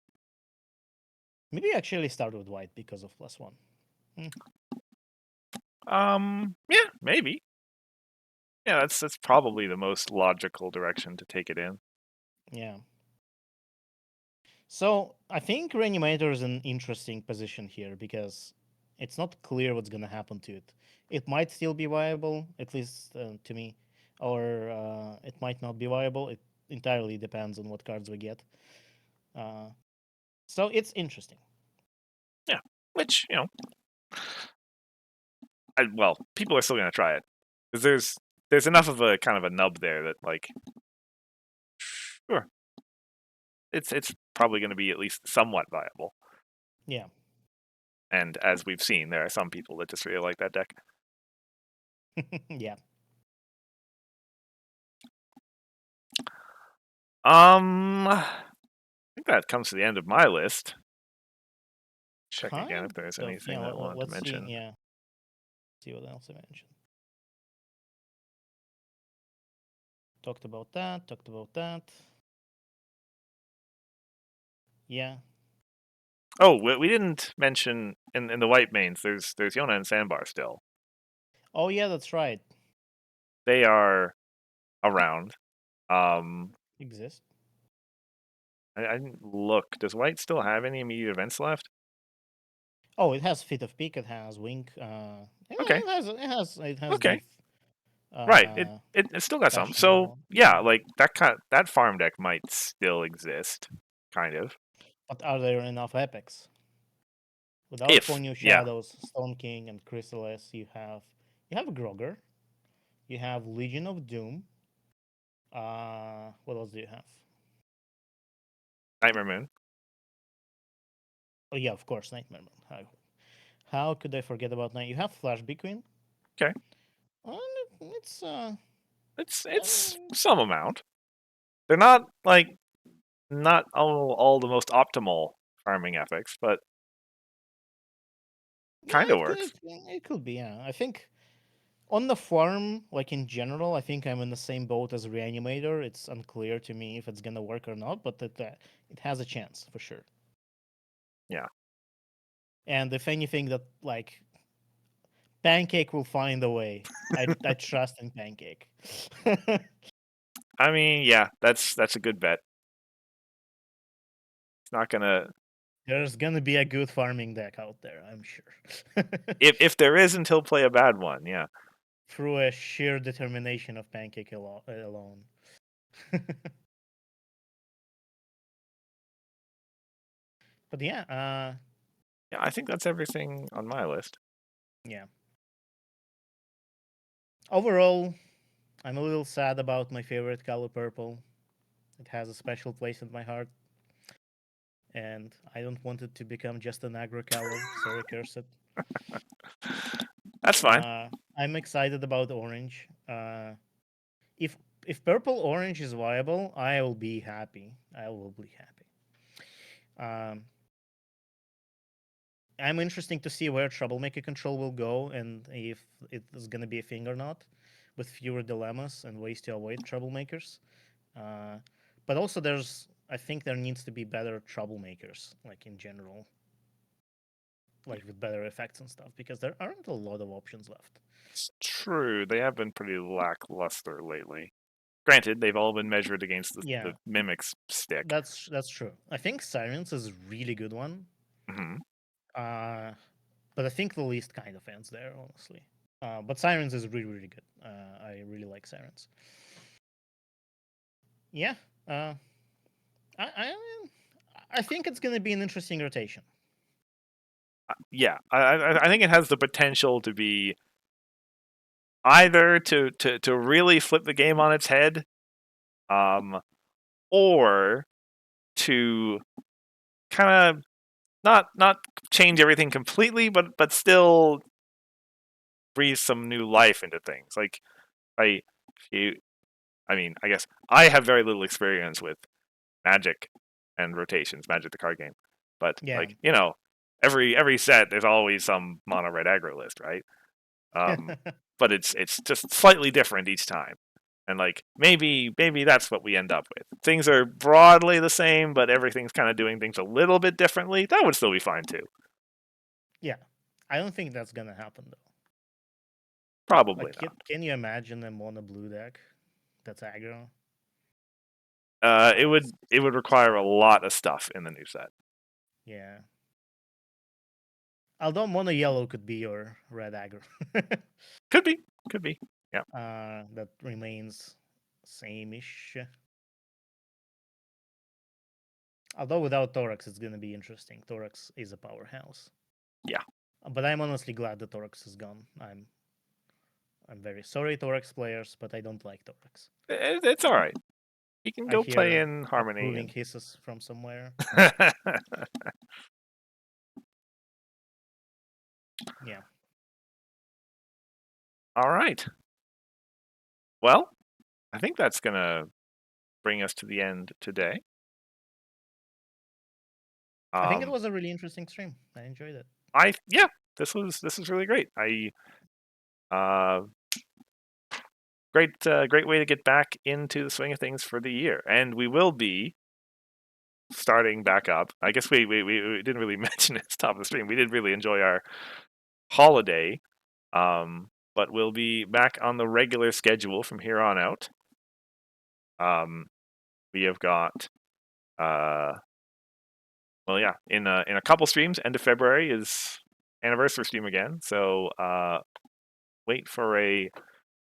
Maybe actually start with white because of +1. Yeah, maybe. Yeah, that's probably the most logical direction to take it in. Yeah. So I think Reanimator is an interesting position here because it's not clear what's going to happen to it. It might still be viable, at least to me, or it might not be viable. It entirely depends on what cards we get. Uh, so it's interesting. Which people are still gonna try it because there's enough of a kind of a nub there that like, sure, it's probably going to be at least somewhat viable. Yeah. And as we've seen, there are some people that just really like that deck. Yeah. I think that comes to the end of my list. Check again if there's Kind of, anything that I wanted to let's see. mention. Yeah. See what else I mentioned. Talked about that. Talked about that. Yeah. Oh, we didn't mention in the white mains. There's Yona and Sandbar still. Oh yeah, that's right. They are around. Exist. I didn't look. Does white still have any immediate events left? Oh, it has Fit of Peak. It has Wink. Okay. It has Okay. Def. Right. It still got some. Fashion So Wall. yeah, like that farm deck might still exist, kind of. But are there enough epics? Without If Ponyo yeah, Shadows, Stone King, and Chrysalis, you have Grogger. You have Legion of Doom. What else do you have? Nightmare Moon. Oh yeah, of course, Nightmare Moon. How could I forget about Night? You have Flash Bee Queen. Okay. It's It's some amount. They're not like not all the most optimal farming epics, but kind of works. it could be. Yeah, I think on the farm, like in general, I think I'm in the same boat as Reanimator. It's unclear to me if it's gonna work or not, but it has a chance for sure. Yeah. And if anything, that like Pancake will find a way. I trust in Pancake. I mean, yeah, that's a good bet. It's not gonna. There's gonna be a good farming deck out there, I'm sure. If there isn't, he'll play a bad one. Yeah. Through a sheer determination of Pancake alone. But yeah, Yeah, I think that's everything on my list. yeah. Overall, I'm a little sad about my favorite color, purple. It has a special place in my heart, and I don't want it to become just an aggro color. Sorry, curse it. That's fine. I'm excited about orange. If purple orange is viable, I will be happy. I will be happy. I'm interested to see where troublemaker control will go and if it is going to be a thing or not, with fewer dilemmas and ways to avoid troublemakers. But also, I think there needs to be better troublemakers, like in general, like with better effects and stuff, because there aren't a lot of options left. It's true. They have been pretty lackluster lately. Granted, they've all been measured against the mimic's stick. That's true. I think Sirens is a really good one. Mm-hmm. But I think the list kind of ends there, honestly. But Sirens is really, really good. I really like Sirens. Yeah. I I think it's going to be an interesting rotation. Yeah, I think it has the potential to be either to really flip the game on its head, or to kind of not change everything completely, but still breathe some new life into things. Like I mean, I guess I have very little experience with Magic and rotations, Magic the card game, but like every set there's always some mono red aggro list, right? But it's just slightly different each time. And like maybe that's what we end up with. Things are broadly the same, but everything's kind of doing things a little bit differently. That would still be fine too. Yeah, I don't think that's gonna happen though. Probably Like, can you imagine a mono blue deck that's aggro? not. It would require a lot of stuff in the new set. Yeah. Although mono yellow could be your red aggro. Could be. Yeah. That remains same-ish. Although without Thorax, it's going to be interesting. Thorax is a powerhouse. Yeah. But I'm honestly glad the Thorax is gone. I'm very sorry, Thorax players, but I don't like Thorax. It's all right. You can I go play hear in Harmony. approving hisses from somewhere. Yeah. All right. Well, I think that's going to bring us to the end today. I think it was a really interesting stream. I enjoyed it. Yeah, this was really great. Great way to get back into the swing of things for the year, and we will be starting back up. I guess we didn't really mention it at the top of the stream. We did really enjoy our holiday, but we'll be back on the regular schedule from here on out. We have got well, yeah, in a couple streams, end of February is anniversary stream again. So wait for a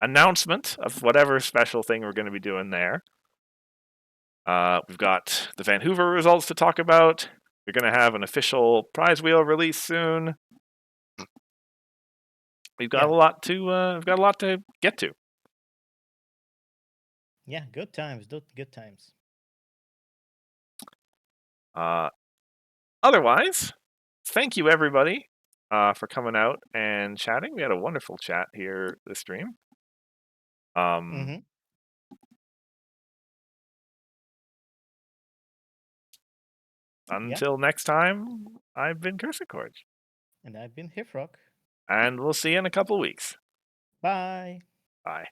announcement of whatever special thing we're going to be doing there. We've got the Vancouver results to talk about. We're going to have an official prize wheel release soon. We've got a lot to get to. Yeah, good times. Good times. Otherwise, thank you everybody for coming out and chatting. We had a wonderful chat here this stream. Until next time, I've been Cursicorge. And I've been Hithroc. And we'll see you in a couple weeks. Bye. Bye.